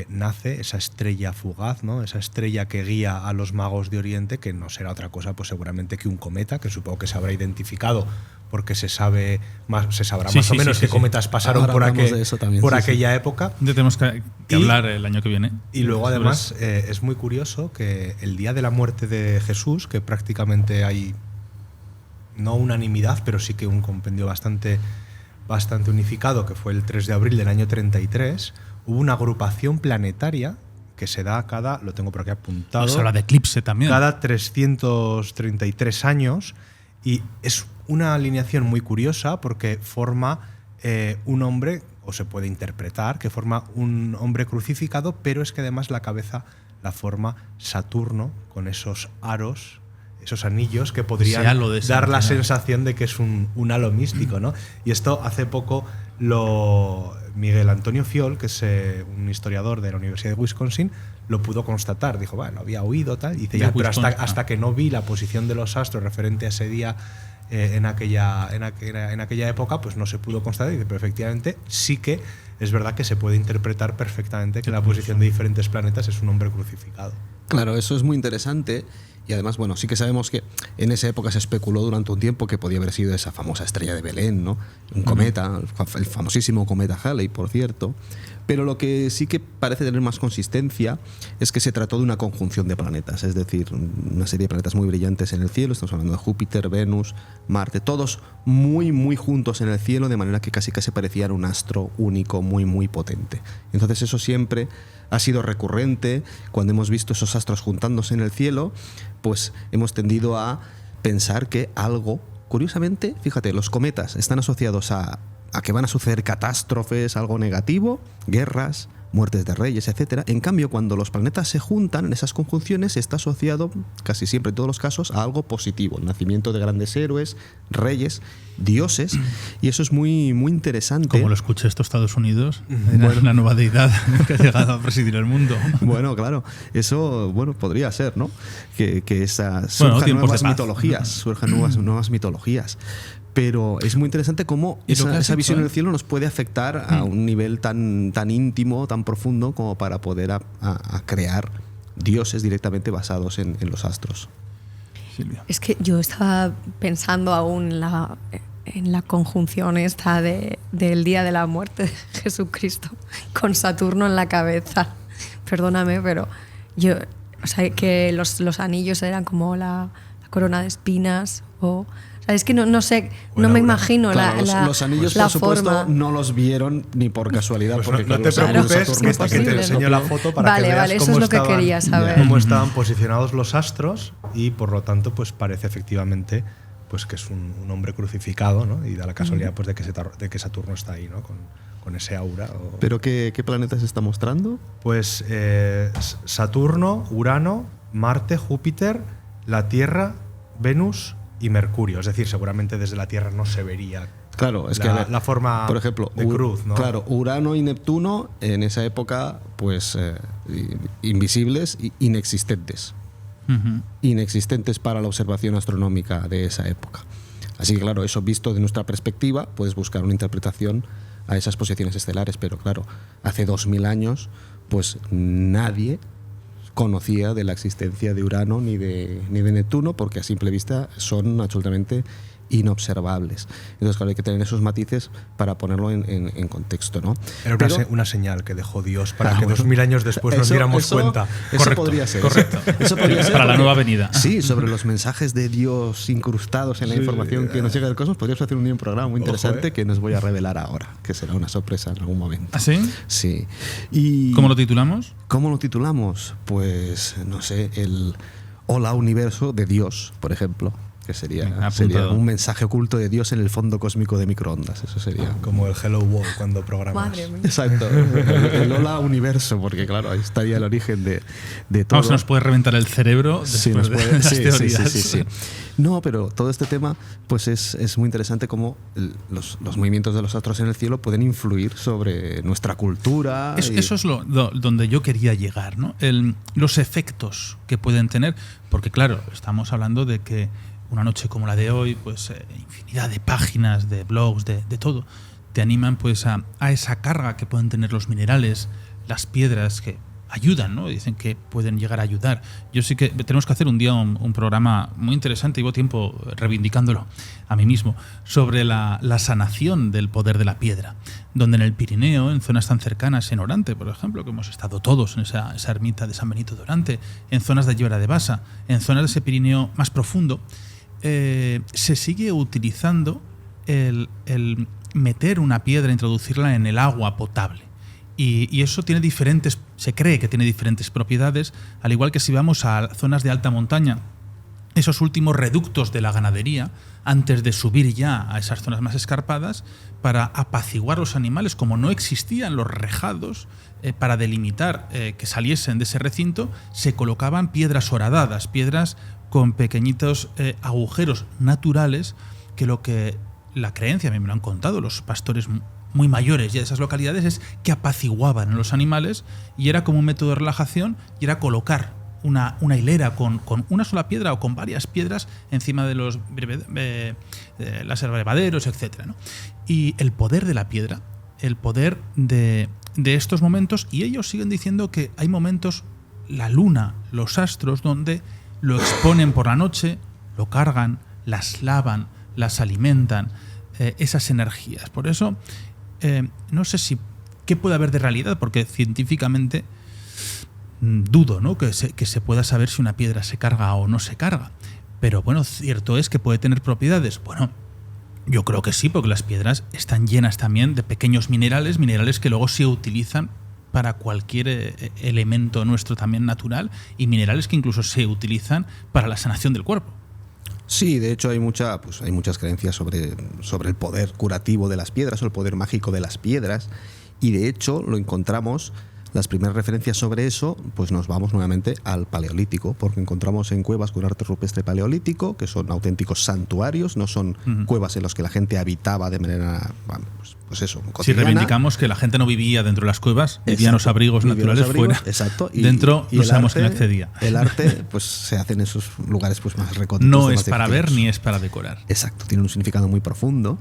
[SPEAKER 5] nace, esa estrella fugaz, ¿no? Esa estrella que guía a los magos de Oriente, que no será otra cosa pues seguramente que un cometa, que supongo que se habrá identificado porque se sabrá más o menos qué cometas pasaron por aquella época.
[SPEAKER 2] Ya tenemos que hablar el año que viene.
[SPEAKER 5] Y luego además es muy curioso que el día de la muerte de Jesús, que prácticamente hay no unanimidad, pero sí que un compendio bastante unificado, que fue el 3 de abril del año 33, hubo una agrupación planetaria que se da lo tengo por aquí apuntado.
[SPEAKER 2] Se habla de eclipse también.
[SPEAKER 5] Cada 333 años, y es una alineación muy curiosa porque forma un hombre, o se puede interpretar que forma un hombre crucificado, pero es que además la cabeza la forma Saturno con esos aros, esos anillos que podrían dar la sensación de que es un halo místico, ¿no? Y esto hace poco Miguel Antonio Fiol, que es un historiador de la Universidad de Wisconsin, lo pudo constatar. Dijo, bueno, había oído tal, y dice, ya, pero hasta que no vi la posición de los astros referente a ese día en aquella época, pues no se pudo constatar. Y dice, pero efectivamente sí que es verdad que se puede interpretar perfectamente que la posición de diferentes planetas es un hombre crucificado.
[SPEAKER 4] Claro, eso es muy interesante. Y además, bueno, sí que sabemos que en esa época se especuló durante un tiempo que podía haber sido esa famosa estrella de Belén, ¿no? Un cometa, el famosísimo cometa Halley, por cierto. Pero lo que sí que parece tener más consistencia es que se trató de una conjunción de planetas, es decir, una serie de planetas muy brillantes en el cielo. Estamos hablando de Júpiter, Venus, Marte, todos muy, muy juntos en el cielo, de manera que casi parecían un astro único, muy, muy potente. Entonces eso siempre ha sido recurrente. Cuando hemos visto esos astros juntándose en el cielo, pues hemos tendido a pensar que algo, curiosamente, fíjate, los cometas están asociados a que van a suceder catástrofes, algo negativo, guerras, muertes de reyes, etc. En cambio, cuando los planetas se juntan en esas conjunciones, está asociado, casi siempre en todos los casos, a algo positivo, el nacimiento de grandes héroes, reyes, dioses, y eso es muy, muy interesante.
[SPEAKER 2] Como lo escuché esto Estados Unidos, la nueva deidad que ha llegado a presidir el mundo.
[SPEAKER 4] Bueno, claro, eso podría ser, ¿no? Que surjan nuevas mitologías, surjan nuevas mitologías. Pero es muy interesante cómo esa visión del cielo nos puede afectar a un nivel tan íntimo, tan profundo, como para poder a crear dioses directamente basados en los astros.
[SPEAKER 2] Silvia.
[SPEAKER 3] Es que yo estaba pensando aún en la conjunción esta del día de la muerte de Jesucristo con Saturno en la cabeza. Perdóname, pero yo, o sea, que los anillos eran como la corona de espinas o sea, es que no sé, bueno, no me imagino
[SPEAKER 4] claro, los anillos,
[SPEAKER 3] la
[SPEAKER 4] por supuesto,
[SPEAKER 3] forma.
[SPEAKER 4] no los vieron ni por casualidad.
[SPEAKER 5] Pues
[SPEAKER 4] porque
[SPEAKER 5] no te preocupes, que te enseño la foto para que veas
[SPEAKER 3] eso es lo que quería saber.
[SPEAKER 5] Cómo estaban posicionados los astros y por lo tanto pues parece efectivamente pues que es un hombre crucificado, ¿no? Y da la casualidad pues de que Saturno está ahí, ¿no? Con ese aura.
[SPEAKER 4] ¿Pero qué planetas está mostrando?
[SPEAKER 5] Pues Saturno, Urano, Marte, Júpiter, la Tierra, Venus y Mercurio. Es decir, seguramente desde la Tierra no se vería
[SPEAKER 4] claro, es
[SPEAKER 5] la forma,
[SPEAKER 4] por ejemplo,
[SPEAKER 5] de cruz, ¿no?
[SPEAKER 4] Claro, Urano y Neptuno en esa época pues invisibles e inexistentes. Inexistentes para la observación astronómica de esa época. Así que claro, eso visto de nuestra perspectiva, puedes buscar una interpretación a esas posiciones estelares, pero claro, hace 2000 años pues nadie conocía de la existencia de Urano ni de Neptuno, porque a simple vista son absolutamente inobservables. Entonces, claro, hay que tener esos matices para ponerlo en contexto, ¿no?
[SPEAKER 5] Era una señal que dejó Dios para que 2000 años después nos diéramos cuenta.
[SPEAKER 4] Eso podría ser.
[SPEAKER 2] Correcto.
[SPEAKER 4] Eso podría ser
[SPEAKER 2] para la nueva venida.
[SPEAKER 4] Sí, sobre los mensajes de Dios incrustados en la información que nos llega del cosmos, podríamos hacer un programa muy interesante que nos voy a revelar ahora, que será una sorpresa en algún momento.
[SPEAKER 2] ¿Ah, sí?
[SPEAKER 4] Sí. Y
[SPEAKER 2] ¿Cómo lo titulamos?
[SPEAKER 4] ¿Cómo lo titulamos? Pues, no sé, el Hola Universo de Dios, por ejemplo. Que sería un mensaje oculto de Dios en el fondo cósmico de microondas. Eso sería.
[SPEAKER 5] Como el Hello World cuando programas.
[SPEAKER 3] Madre mía.
[SPEAKER 4] Exacto. El Hola Universo, porque claro, ahí estaría el origen de todo.
[SPEAKER 2] Vamos, nos puede reventar el cerebro después de las teorías.
[SPEAKER 4] Sí. No, pero todo este tema pues es muy interesante cómo los movimientos de los astros en el cielo pueden influir sobre nuestra cultura.
[SPEAKER 2] Eso es donde yo quería llegar, ¿no? Los efectos que pueden tener, porque claro, estamos hablando de que una noche como la de hoy, pues infinidad de páginas, de blogs, de todo, te animan pues a esa carga que pueden tener los minerales, las piedras que ayudan, ¿no? Dicen que pueden llegar a ayudar. Yo sí que tenemos que hacer un día un programa muy interesante, llevo tiempo reivindicándolo a mí mismo, sobre la sanación del poder de la piedra, donde en el Pirineo, en zonas tan cercanas, en Orante, por ejemplo, que hemos estado todos en esa ermita de San Benito de Orante, en zonas de Llera de Basa, en zonas de ese Pirineo más profundo, se sigue utilizando el meter una piedra, introducirla en el agua potable. Y eso se cree que tiene diferentes propiedades, al igual que si vamos a zonas de alta montaña, esos últimos reductos de la ganadería, antes de subir ya a esas zonas más escarpadas, para apaciguar los animales, como no existían los rejados para delimitar que saliesen de ese recinto, se colocaban piedras horadadas, piedras con pequeñitos agujeros naturales, que la creencia, a mí me lo han contado los pastores muy mayores ya de esas localidades, es que apaciguaban a los animales, y era como un método de relajación, y era colocar una hilera con una sola piedra o con varias piedras encima de los abrevaderos, etc., ¿no? Y el poder de la piedra, el poder de estos momentos, y ellos siguen diciendo que hay momentos, la luna, los astros, donde lo exponen por la noche, lo cargan, las lavan, las alimentan, esas energías. Por eso, no sé qué puede haber de realidad, porque científicamente dudo, ¿no?, que se pueda saber si una piedra se carga o no se carga. Pero bueno, cierto es que puede tener propiedades. Bueno, yo creo que sí, porque las piedras están llenas también de pequeños minerales que luego se utilizan para cualquier elemento nuestro también natural, y minerales que incluso se utilizan para la sanación del cuerpo.
[SPEAKER 4] Sí, de hecho hay muchas creencias sobre el poder curativo de las piedras o el poder mágico de las piedras, y de hecho lo encontramos Las primeras referencias sobre eso, pues nos vamos nuevamente al Paleolítico, porque encontramos en cuevas con arte rupestre paleolítico, que son auténticos santuarios, no son cuevas en las que la gente habitaba de manera, pues eso, cotidiana.
[SPEAKER 2] Si reivindicamos que la gente no vivía dentro de las cuevas, vivía en los abrigos naturales fuera.
[SPEAKER 4] Exacto.
[SPEAKER 2] Dentro no sabemos quién accedía.
[SPEAKER 4] El arte pues se hace en esos lugares pues más recónditos.
[SPEAKER 2] No es para ver ni es para decorar.
[SPEAKER 4] Exacto, tiene un significado muy profundo,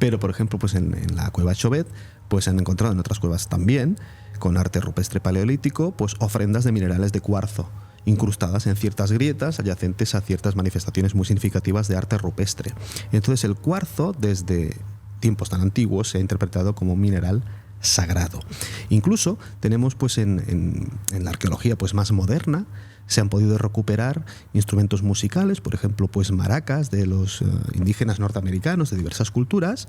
[SPEAKER 4] pero por ejemplo pues en la cueva Chauvet pues se han encontrado en otras cuevas también con arte rupestre paleolítico pues ofrendas de minerales de cuarzo incrustadas en ciertas grietas adyacentes a ciertas manifestaciones muy significativas de arte rupestre. Entonces el cuarzo desde tiempos tan antiguos se ha interpretado como un mineral sagrado. Incluso tenemos pues en la arqueología pues más moderna se han podido recuperar instrumentos musicales, por ejemplo pues maracas de los indígenas norteamericanos de diversas culturas,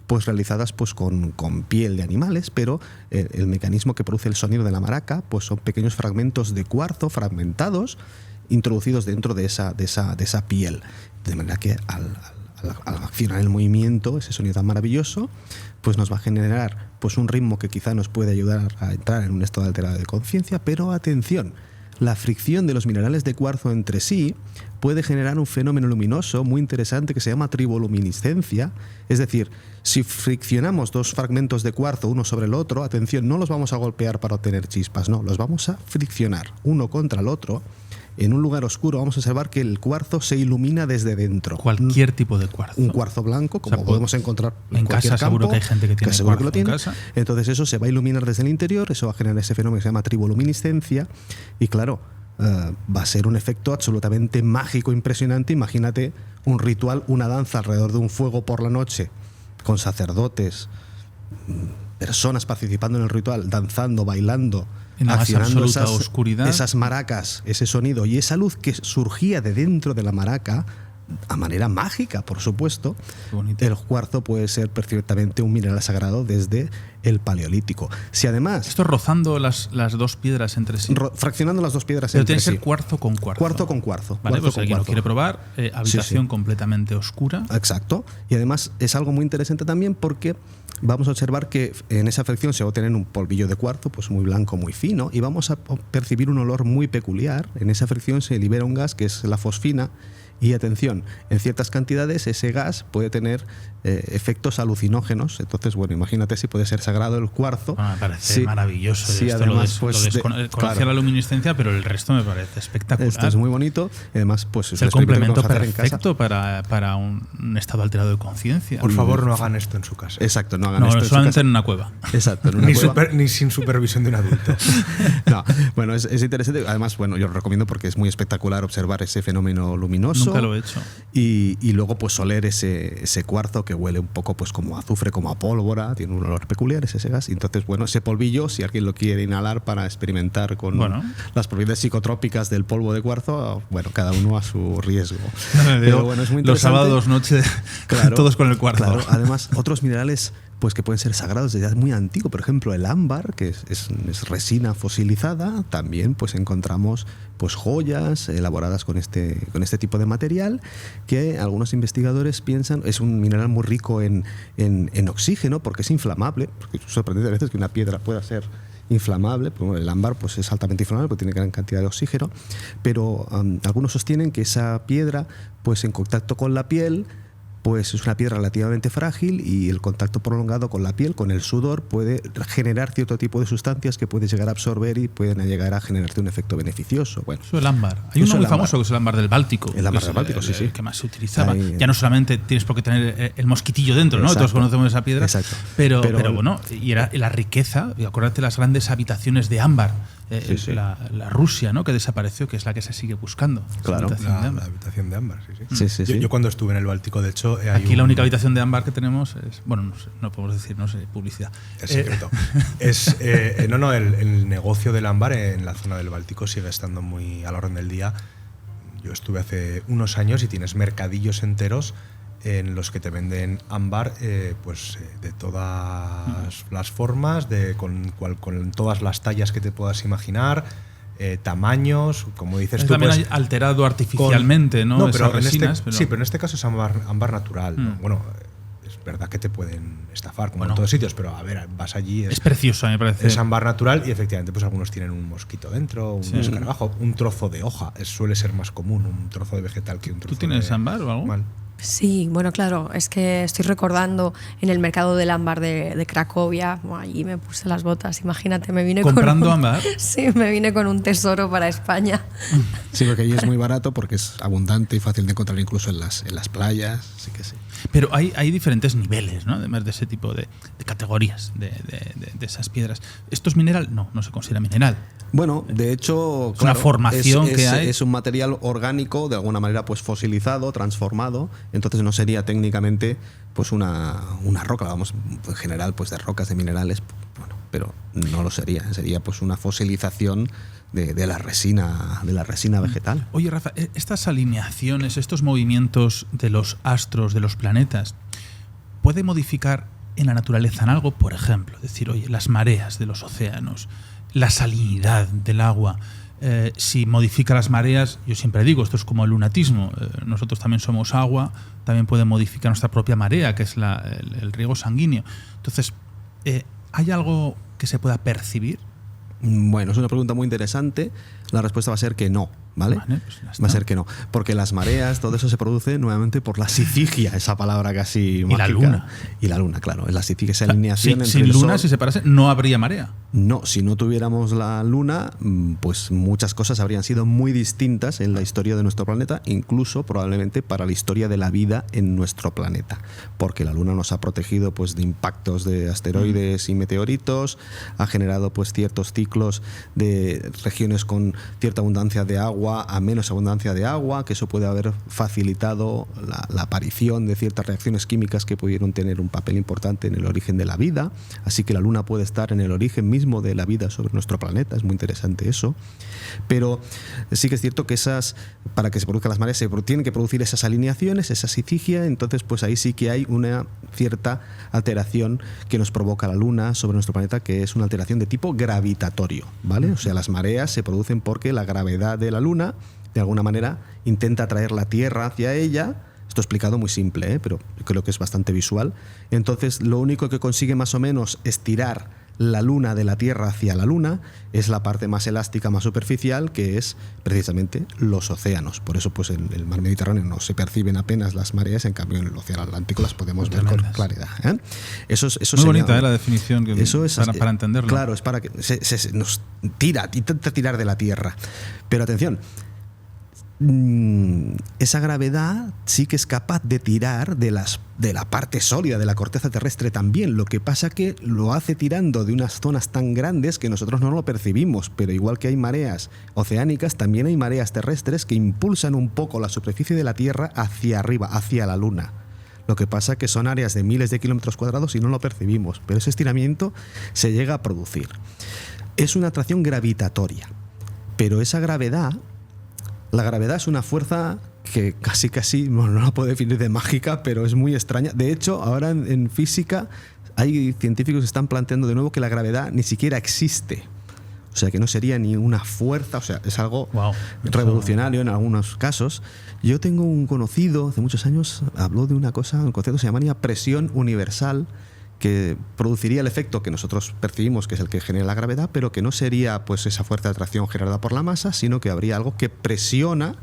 [SPEAKER 4] pues realizadas pues con piel de animales, pero el mecanismo que produce el sonido de la maraca pues son pequeños fragmentos de cuarzo fragmentados introducidos dentro de esa piel, de manera que al accionar el movimiento, ese sonido tan maravilloso, pues nos va a generar pues un ritmo que quizá nos puede ayudar a entrar en un estado alterado de conciencia, pero atención, la fricción de los minerales de cuarzo entre sí puede generar un fenómeno luminoso muy interesante que se llama triboluminiscencia, es decir, si friccionamos dos fragmentos de cuarzo uno sobre el otro, atención, no los vamos a golpear para obtener chispas, no, los vamos a friccionar uno contra el otro. En un lugar oscuro vamos a observar que el cuarzo se ilumina desde dentro.
[SPEAKER 2] Cualquier tipo de cuarzo.
[SPEAKER 4] Un cuarzo blanco, como podemos encontrar en cualquier
[SPEAKER 2] casa.
[SPEAKER 4] Campo,
[SPEAKER 2] seguro que hay gente que tiene
[SPEAKER 4] seguro que
[SPEAKER 2] cuarzo
[SPEAKER 4] lo tiene.
[SPEAKER 2] en casa.
[SPEAKER 4] Entonces eso se va a iluminar desde el interior, eso va a generar ese fenómeno que se llama triboluminiscencia y claro, va a ser un efecto absolutamente mágico, impresionante. Imagínate un ritual, una danza alrededor de un fuego por la noche, con sacerdotes, personas participando en el ritual, danzando, bailando,
[SPEAKER 2] en la
[SPEAKER 4] accionando
[SPEAKER 2] oscuridad.
[SPEAKER 4] esas maracas, ese sonido y esa luz que surgía de dentro de la maraca a manera mágica, por supuesto. El cuarzo puede ser perfectamente un mineral sagrado desde el Paleolítico. Si además...
[SPEAKER 2] Esto rozando las dos piedras entre sí.
[SPEAKER 4] Fraccionando las dos piedras
[SPEAKER 2] pero
[SPEAKER 4] entre sí.
[SPEAKER 2] Pero tiene que ser cuarzo con cuarzo.
[SPEAKER 4] Cuarzo con cuarzo.
[SPEAKER 2] Vale,
[SPEAKER 4] cuarzo
[SPEAKER 2] pues
[SPEAKER 4] con
[SPEAKER 2] alguien
[SPEAKER 4] cuarzo.
[SPEAKER 2] lo quiere probar. Habitación completamente oscura.
[SPEAKER 4] Exacto. Y además es algo muy interesante también porque vamos a observar que en esa fracción se va a obtener un polvillo de cuarzo pues muy blanco, muy fino, y vamos a percibir un olor muy peculiar. En esa fracción se libera un gas que es la fosfina. Y atención, en ciertas cantidades ese gas puede tener efectos alucinógenos. Entonces, bueno, imagínate si puede ser sagrado el cuarzo.
[SPEAKER 2] Me parece maravilloso.
[SPEAKER 4] Sí,
[SPEAKER 2] esto
[SPEAKER 4] además,
[SPEAKER 2] conocía la luminiscencia, pero el resto me parece espectacular.
[SPEAKER 4] Esto es muy bonito. Además, pues
[SPEAKER 2] es el complemento perfecto para un estado alterado de conciencia.
[SPEAKER 5] Por favor, no hagan esto en su casa.
[SPEAKER 4] Exacto, no hagan esto en su
[SPEAKER 2] solamente
[SPEAKER 4] casa.
[SPEAKER 2] en una cueva.
[SPEAKER 4] Exacto, en una cueva.
[SPEAKER 5] Ni sin supervisión de un adulto.
[SPEAKER 4] No, bueno, es interesante. Además, bueno, yo lo recomiendo porque es muy espectacular observar ese fenómeno luminoso.
[SPEAKER 2] Nunca lo he hecho.
[SPEAKER 4] Y luego pues oler ese cuarzo que huele un poco pues como a azufre, como a pólvora, tiene un olor peculiar, es ese gas. Y entonces, bueno, ese polvillo, si alguien lo quiere inhalar para experimentar con las propiedades psicotrópicas del polvo de cuarzo, bueno, cada uno a su riesgo.
[SPEAKER 2] Pero bueno, es muy interesante. Los sábados noche, claro, todos con el cuarzo.
[SPEAKER 4] Claro, además, otros minerales pues que pueden ser sagrados desde muy antiguo, por ejemplo el ámbar, que es resina fosilizada, también pues encontramos pues joyas elaboradas con este tipo de material que algunos investigadores piensan es un mineral muy rico en oxígeno porque es inflamable, porque es sorprendente a veces que una piedra pueda ser inflamable. Pues el ámbar pues es altamente inflamable porque tiene gran cantidad de oxígeno, pero algunos sostienen que esa piedra pues en contacto con la piel pues es una piedra relativamente frágil y el contacto prolongado con la piel, con el sudor, puede generar cierto tipo de sustancias que puedes llegar a absorber y pueden llegar a generarte un efecto beneficioso. Bueno,
[SPEAKER 2] eso es el ámbar. Hay uno muy famoso que es el ámbar del Báltico.
[SPEAKER 4] El ámbar del Báltico, sí.
[SPEAKER 2] El que más se utilizaba. Ya no solamente tienes por qué tener el mosquitillo dentro, ¿no? Todos conocemos esa piedra.
[SPEAKER 4] Exacto.
[SPEAKER 2] Pero bueno, y era la riqueza, y acuérdate las grandes habitaciones de ámbar. La Rusia, ¿no? Que desapareció, que es la que se sigue buscando.
[SPEAKER 4] Claro.
[SPEAKER 5] La habitación de ámbar, sí.
[SPEAKER 4] Sí.
[SPEAKER 5] Yo cuando estuve en el Báltico, de hecho...
[SPEAKER 2] Aquí la única habitación de ámbar que tenemos es... Bueno, no podemos decir, publicidad.
[SPEAKER 5] Es secreto. El negocio del ámbar en la zona del Báltico sigue estando muy a la orden del día. Yo estuve hace unos años y tienes mercadillos enteros en los que te venden ámbar de todas las formas, con todas las tallas que te puedas imaginar, tamaños, como dices tú.
[SPEAKER 2] También
[SPEAKER 5] pues,
[SPEAKER 2] alterado artificialmente, ¿no?
[SPEAKER 5] pero
[SPEAKER 2] Esas resinas,
[SPEAKER 5] sí, pero en este caso es ámbar natural. ¿no? Bueno, verdad que te pueden estafar, como
[SPEAKER 2] Bueno,
[SPEAKER 5] en todos sitios, pero a ver, vas allí,
[SPEAKER 2] Es precioso, me parece.
[SPEAKER 5] es ámbar natural y efectivamente pues algunos tienen un mosquito dentro, un escarabajo, un trozo de hoja, suele ser más común un trozo de vegetal que un trozo
[SPEAKER 2] ¿Tú tienes
[SPEAKER 5] de
[SPEAKER 2] ámbar o algo?
[SPEAKER 5] mal.
[SPEAKER 3] Sí, bueno, claro, es que estoy recordando en el mercado del ámbar de Cracovia, allí me puse las botas, imagínate, me vine
[SPEAKER 2] ¿Comprando
[SPEAKER 3] con
[SPEAKER 2] ámbar?
[SPEAKER 3] Sí, me vine con un tesoro para España.
[SPEAKER 4] Sí, porque allí es muy barato porque es abundante y fácil de encontrar incluso en las playas, sí que sí.
[SPEAKER 2] Pero hay diferentes niveles, ¿no? Además de ese tipo de categorías de esas piedras. ¿Esto es mineral? No se considera mineral.
[SPEAKER 4] Bueno, de hecho,
[SPEAKER 2] Es una formación que hay.
[SPEAKER 4] Es un material orgánico, de alguna manera, pues fosilizado, transformado. Entonces no sería técnicamente pues una roca, vamos, en general, pues de rocas, de minerales, bueno, pero no lo sería. Sería pues una fosilización de la resina vegetal.
[SPEAKER 2] Oye, Rafa, estas alineaciones, estos movimientos de los astros, de los planetas, ¿puede modificar en la naturaleza en algo? Por ejemplo, decir, oye, las mareas de los océanos, la salinidad del agua. Si modifica las mareas, yo siempre digo, esto es como el lunatismo, nosotros también somos agua, también puede modificar nuestra propia marea, que es el riego sanguíneo. Entonces, ¿hay algo que se pueda percibir?
[SPEAKER 4] Bueno, es una pregunta muy interesante. La respuesta va a ser que no, ¿vale?
[SPEAKER 2] Vale, pues ya está.
[SPEAKER 4] Va a ser que no. Porque las mareas, todo eso se produce nuevamente por la sitigia, esa palabra casi mágica.
[SPEAKER 2] la luna.
[SPEAKER 4] Y la luna, claro. Es la sitigia, esa alineación entre
[SPEAKER 2] sin
[SPEAKER 4] el
[SPEAKER 2] luna,
[SPEAKER 4] Sol.
[SPEAKER 2] si se parase, no habría marea.
[SPEAKER 4] No, si no tuviéramos la luna, pues muchas cosas habrían sido muy distintas en la historia de nuestro planeta, incluso probablemente para la historia de la vida en nuestro planeta, porque la luna nos ha protegido pues de impactos de asteroides y meteoritos, ha generado pues ciertos ciclos de regiones con cierta abundancia de agua a menos abundancia de agua, que eso puede haber facilitado la aparición de ciertas reacciones químicas que pudieron tener un papel importante en el origen de la vida, así que la luna puede estar en el origen mismo de la vida sobre nuestro planeta, es muy interesante eso, pero sí que es cierto que para que se produzcan las mareas se tienen que producir esas alineaciones, esa sitigia, entonces pues ahí sí que hay una cierta alteración que nos provoca la luna sobre nuestro planeta, que es una alteración de tipo gravitatorio, ¿vale? O sea, las mareas se producen porque la gravedad de la luna de alguna manera intenta atraer la Tierra hacia ella. Esto explicado muy simple, pero creo que es bastante visual. Entonces, lo único que consigue más o menos estirar la luna de la Tierra hacia la luna es la parte más elástica, más superficial, que es precisamente los océanos. Por eso, pues en el mar Mediterráneo no se perciben apenas las mareas, en cambio en el océano Atlántico las podemos ver con claridad. Eso
[SPEAKER 2] Muy
[SPEAKER 4] sería,
[SPEAKER 2] bonita la definición que
[SPEAKER 4] eso es,
[SPEAKER 2] para entenderlo.
[SPEAKER 4] Claro, es para que nos intenta tirar de la Tierra. Pero atención, esa gravedad sí que es capaz de tirar de la parte sólida de la corteza terrestre también. Lo que pasa que lo hace tirando de unas zonas tan grandes que nosotros no lo percibimos, pero igual que hay mareas oceánicas, también hay mareas terrestres que impulsan un poco la superficie de la Tierra hacia arriba, hacia la Luna. Lo que pasa que son áreas de miles de kilómetros cuadrados y no lo percibimos, pero ese estiramiento se llega a producir. Es una atracción gravitatoria, pero esa gravedad, la gravedad es una fuerza que casi no la puedo definir de mágica, pero es muy extraña. De hecho, ahora en física hay científicos que están planteando de nuevo que la gravedad ni siquiera existe. O sea, que no sería ni una fuerza, o sea, es algo revolucionario en algunos casos. Yo tengo un conocido, hace muchos años, habló de un concepto que se llamaría presión universal, que produciría el efecto que nosotros percibimos, que es el que genera la gravedad, pero que no sería pues esa fuerza de atracción generada por la masa, sino que habría algo que presiona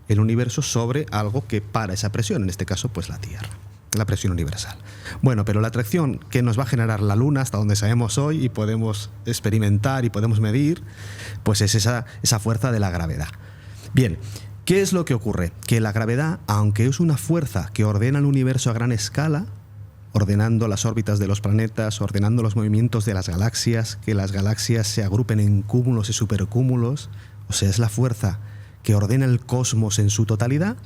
[SPEAKER 4] el universo sobre algo que para esa presión, en este caso pues la Tierra, la presión universal. Bueno, pero la atracción que nos va a generar la Luna, hasta donde sabemos hoy y podemos experimentar y podemos medir, pues es esa fuerza de la gravedad. Bien, ¿qué es lo que ocurre? Que la gravedad, aunque es una fuerza que ordena el universo a gran escala, ordenando las órbitas de los planetas, ordenando los movimientos de las galaxias, que las galaxias se agrupen en cúmulos y supercúmulos, o sea, es la fuerza que ordena el cosmos en su totalidad,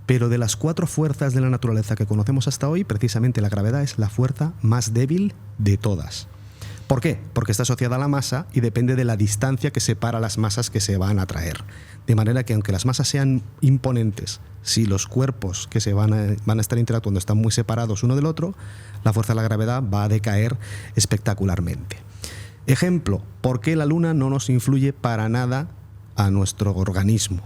[SPEAKER 4] pero de las 4 fuerzas de la naturaleza que conocemos hasta hoy, precisamente la gravedad es la fuerza más débil de todas. ¿Por qué? Porque está asociada a la masa y depende de la distancia que separa las masas que se van a atraer. De manera que aunque las masas sean imponentes, si los cuerpos que se van a estar interactuando están muy separados uno del otro, la fuerza de la gravedad va a decaer espectacularmente. Ejemplo, ¿por qué la Luna no nos influye para nada a nuestro organismo?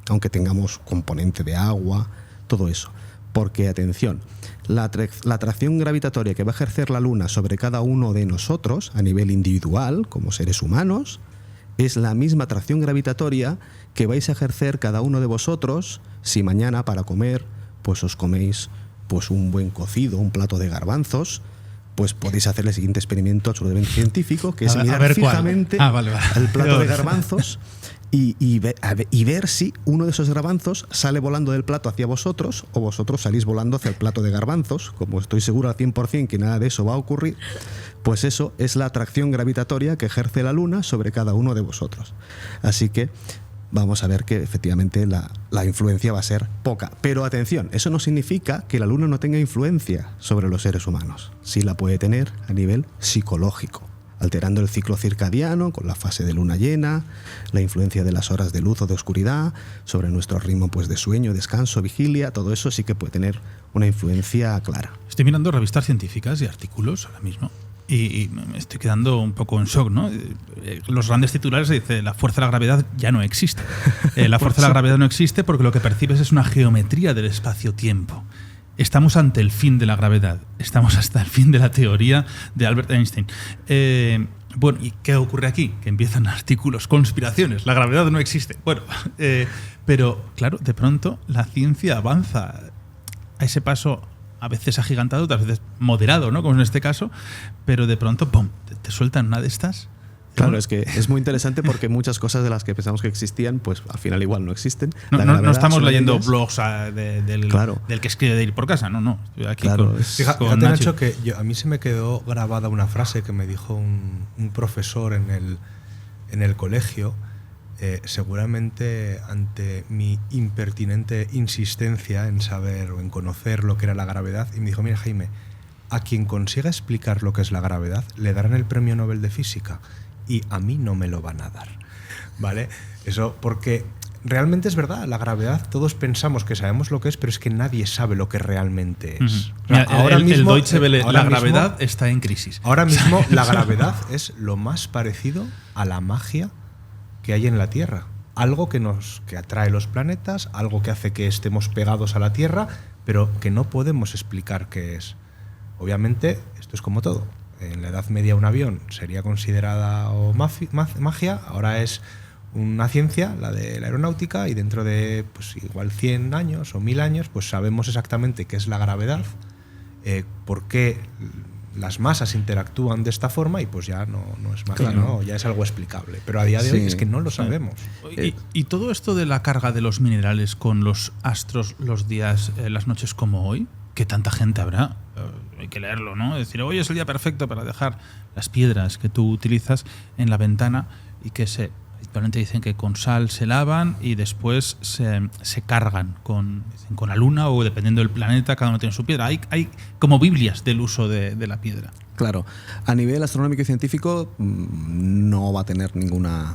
[SPEAKER 4] Aunque tengamos componente de agua, todo eso. Porque, atención, la atracción gravitatoria que va a ejercer la Luna sobre cada uno de nosotros a nivel individual, como seres humanos, es la misma atracción gravitatoria que vais a ejercer cada uno de vosotros si mañana para comer pues os coméis pues un buen cocido, un plato de garbanzos. Pues podéis hacer el siguiente experimento absolutamente científico, que es mirar fijamente el plato de garbanzos y ver si uno de esos garbanzos sale volando del plato hacia vosotros o vosotros salís volando hacia el plato de garbanzos. Como estoy seguro al 100% que nada de eso va a ocurrir, pues eso es la atracción gravitatoria que ejerce la Luna sobre cada uno de vosotros. Así que vamos a ver que efectivamente la influencia va a ser poca. Pero atención, eso no significa que la Luna no tenga influencia sobre los seres humanos. Sí la puede tener a nivel psicológico, alterando el ciclo circadiano con la fase de luna llena, la influencia de las horas de luz o de oscuridad sobre nuestro ritmo pues, de sueño, descanso, vigilia. Todo eso sí que puede tener una influencia clara.
[SPEAKER 2] Estoy mirando revistas científicas y artículos ahora mismo y me estoy quedando un poco en shock, ¿no? Los grandes titulares dicen la fuerza de la gravedad ya no existe. La fuerza de la gravedad no existe porque lo que percibes es una geometría del espacio-tiempo. Estamos ante el fin de la gravedad. Estamos hasta el fin de la teoría de Albert Einstein. Bueno, ¿y qué ocurre aquí? Que empiezan artículos, conspiraciones, la gravedad no existe. Bueno, pero claro, de pronto la ciencia avanza a ese paso a veces agigantado, otras veces moderado, ¿no? Como en este caso, pero de pronto, ¡pum!, te sueltan una de estas.
[SPEAKER 4] Claro, es que es muy interesante porque muchas cosas de las que pensamos que existían, pues al final igual no existen.
[SPEAKER 2] No estamos leyendo blogs del que escribe de ir por casa, no. Estoy aquí
[SPEAKER 5] Fíjate, Nacho, que a mí se me quedó grabada una frase que me dijo un profesor en el colegio, seguramente ante mi impertinente insistencia en saber o en conocer lo que era la gravedad, y me dijo, mira Jaime, a quien consiga explicar lo que es la gravedad le darán el premio Nobel de Física. Y a mí no me lo van a dar, ¿vale? Eso porque realmente es verdad, la gravedad todos pensamos que sabemos lo que es, pero es que nadie sabe lo que realmente es.
[SPEAKER 2] Mira, ahora mismo, el Deutsche Welle, la gravedad está en crisis.
[SPEAKER 5] Ahora mismo la gravedad es lo más parecido a la magia que hay en la Tierra. Algo que atrae los planetas, algo que hace que estemos pegados a la Tierra, pero que no podemos explicar qué es. Obviamente, esto es como todo. En la Edad Media un avión sería considerada magia, ahora es una ciencia, la de la aeronáutica, y dentro de pues, igual 100 años o 1000 años pues sabemos exactamente qué es la gravedad, por qué las masas interactúan de esta forma, y pues ya no es magia, claro, ¿no? Ya es algo explicable. Pero a día de hoy es que no lo sabemos.
[SPEAKER 2] ¿Y todo esto de la carga de los minerales con los astros, los días, las noches como hoy? ¿Qué tanta gente habrá? Hay que leerlo, ¿no? Es decir, hoy es el día perfecto para dejar las piedras que tú utilizas en la ventana y que actualmente dicen que con sal se lavan y después se cargan con la luna, o dependiendo del planeta, cada uno tiene su piedra. Hay como Biblias del uso de la piedra.
[SPEAKER 4] Claro, a nivel astronómico y científico no va a tener ninguna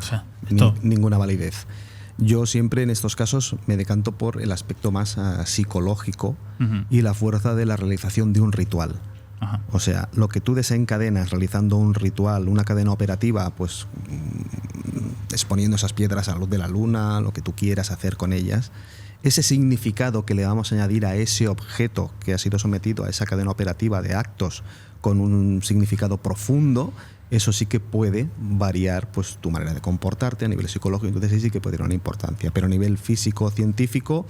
[SPEAKER 4] validez. Yo siempre en estos casos me decanto por el aspecto más psicológico y la fuerza de la realización de un ritual. Ajá. O sea, lo que tú desencadenas realizando un ritual, una cadena operativa, pues exponiendo esas piedras a la luz de la luna, lo que tú quieras hacer con ellas, ese significado que le vamos a añadir a ese objeto que ha sido sometido a esa cadena operativa de actos con un significado profundo, eso sí que puede variar pues, tu manera de comportarte a nivel psicológico, entonces sí que puede tener una importancia. Pero a nivel físico-científico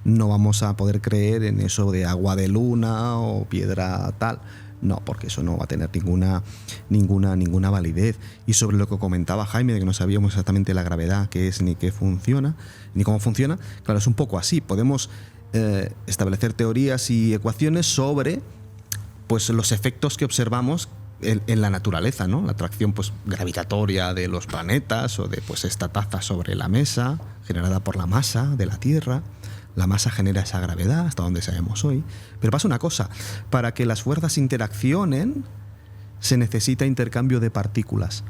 [SPEAKER 4] no vamos a poder creer en eso de agua de luna o piedra tal. No, porque eso no va a tener ninguna validez. Y sobre lo que comentaba Jaime, de que no sabíamos exactamente la gravedad, qué es, ni qué funciona, ni cómo funciona, claro, es un poco así. Podemos establecer teorías y ecuaciones sobre pues, los efectos que observamos en la naturaleza, ¿no? La atracción pues, gravitatoria de los planetas, o de pues, esta taza sobre la mesa, generada por la masa de la Tierra. La masa genera esa gravedad, hasta donde sabemos hoy. Pero pasa una cosa, para que las fuerzas interaccionen, se necesita intercambio de partículas.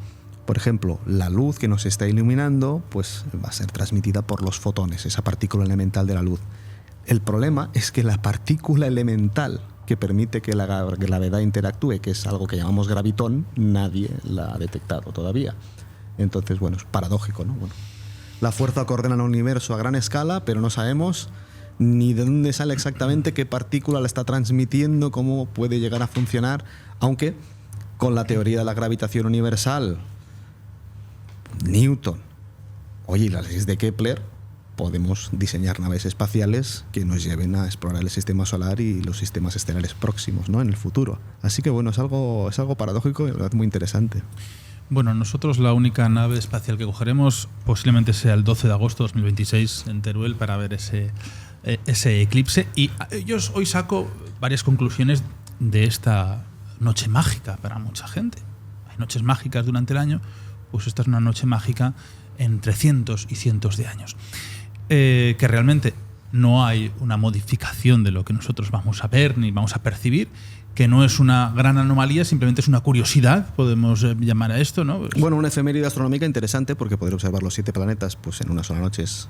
[SPEAKER 4] Por ejemplo, la luz que nos está iluminando pues, va a ser transmitida por los fotones, esa partícula elemental de la luz. El problema es que la partícula elemental que permite que la gravedad interactúe, que es algo que llamamos gravitón, nadie la ha detectado todavía. Entonces, bueno, es paradójico, ¿no? Bueno, la fuerza coordena el universo a gran escala, pero no sabemos ni de dónde sale exactamente, qué partícula la está transmitiendo, cómo puede llegar a funcionar, aunque con la teoría de la gravitación universal, Newton, oye, y las leyes de Kepler, podemos diseñar naves espaciales que nos lleven a explorar el sistema solar y los sistemas estelares próximos, ¿no?, en el futuro. Así que bueno, es algo paradójico y muy interesante.
[SPEAKER 2] Bueno, nosotros la única nave espacial que cogeremos posiblemente sea el 12 de agosto de 2026 en Teruel para ver ese eclipse. Y yo hoy saco varias conclusiones de esta noche mágica para mucha gente. Hay noches mágicas durante el año, pues esta es una noche mágica entre cientos y cientos de años. Que realmente no hay una modificación de lo que nosotros vamos a ver ni vamos a percibir, que no es una gran anomalía, simplemente es una curiosidad, podemos llamar a esto, ¿no?
[SPEAKER 4] Bueno, una efeméride astronómica interesante porque poder observar los 7 planetas pues en una sola noche es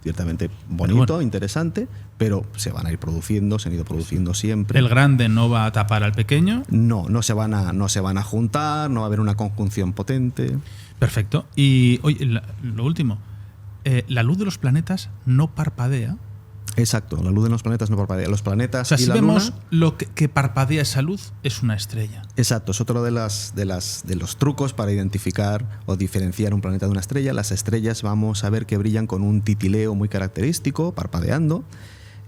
[SPEAKER 4] ciertamente bonito, interesante, pero se van a ir produciendo, se han ido produciendo siempre.
[SPEAKER 2] ¿El grande no va a tapar al pequeño?
[SPEAKER 4] No se van a juntar, no va a haber una conjunción potente.
[SPEAKER 2] Perfecto. Y oye, lo último, la luz de los planetas no parpadea.
[SPEAKER 4] Exacto, la luz de los planetas no parpadea. Los planetas,
[SPEAKER 2] o sea,
[SPEAKER 4] y
[SPEAKER 2] si
[SPEAKER 4] la
[SPEAKER 2] vemos
[SPEAKER 4] Luna,
[SPEAKER 2] lo que parpadea esa luz, es una estrella.
[SPEAKER 4] Exacto, es otro de los trucos para identificar o diferenciar un planeta de una estrella. Las estrellas vamos a ver que brillan con un titileo muy característico, parpadeando.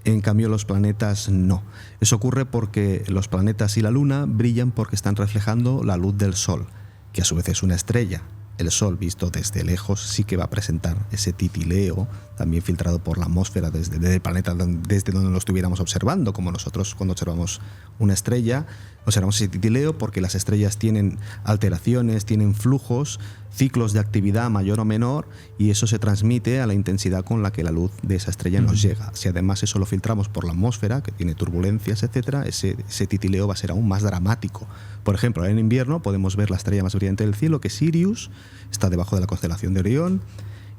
[SPEAKER 4] En cambio, los planetas no. Eso ocurre porque los planetas y la Luna brillan porque están reflejando la luz del Sol, que a su vez es una estrella. El Sol, visto desde lejos, sí que va a presentar ese titileo, también filtrado por la atmósfera desde el planeta, desde donde lo estuviéramos observando, como nosotros cuando observamos una estrella, observamos ese titileo porque las estrellas tienen alteraciones, tienen flujos, ciclos de actividad mayor o menor, y eso se transmite a la intensidad con la que la luz de esa estrella nos llega. Si además eso lo filtramos por la atmósfera, que tiene turbulencias, etcétera, ese titileo va a ser aún más dramático. Por ejemplo, en invierno podemos ver la estrella más brillante del cielo, que es Sirius, está debajo de la constelación de Orión,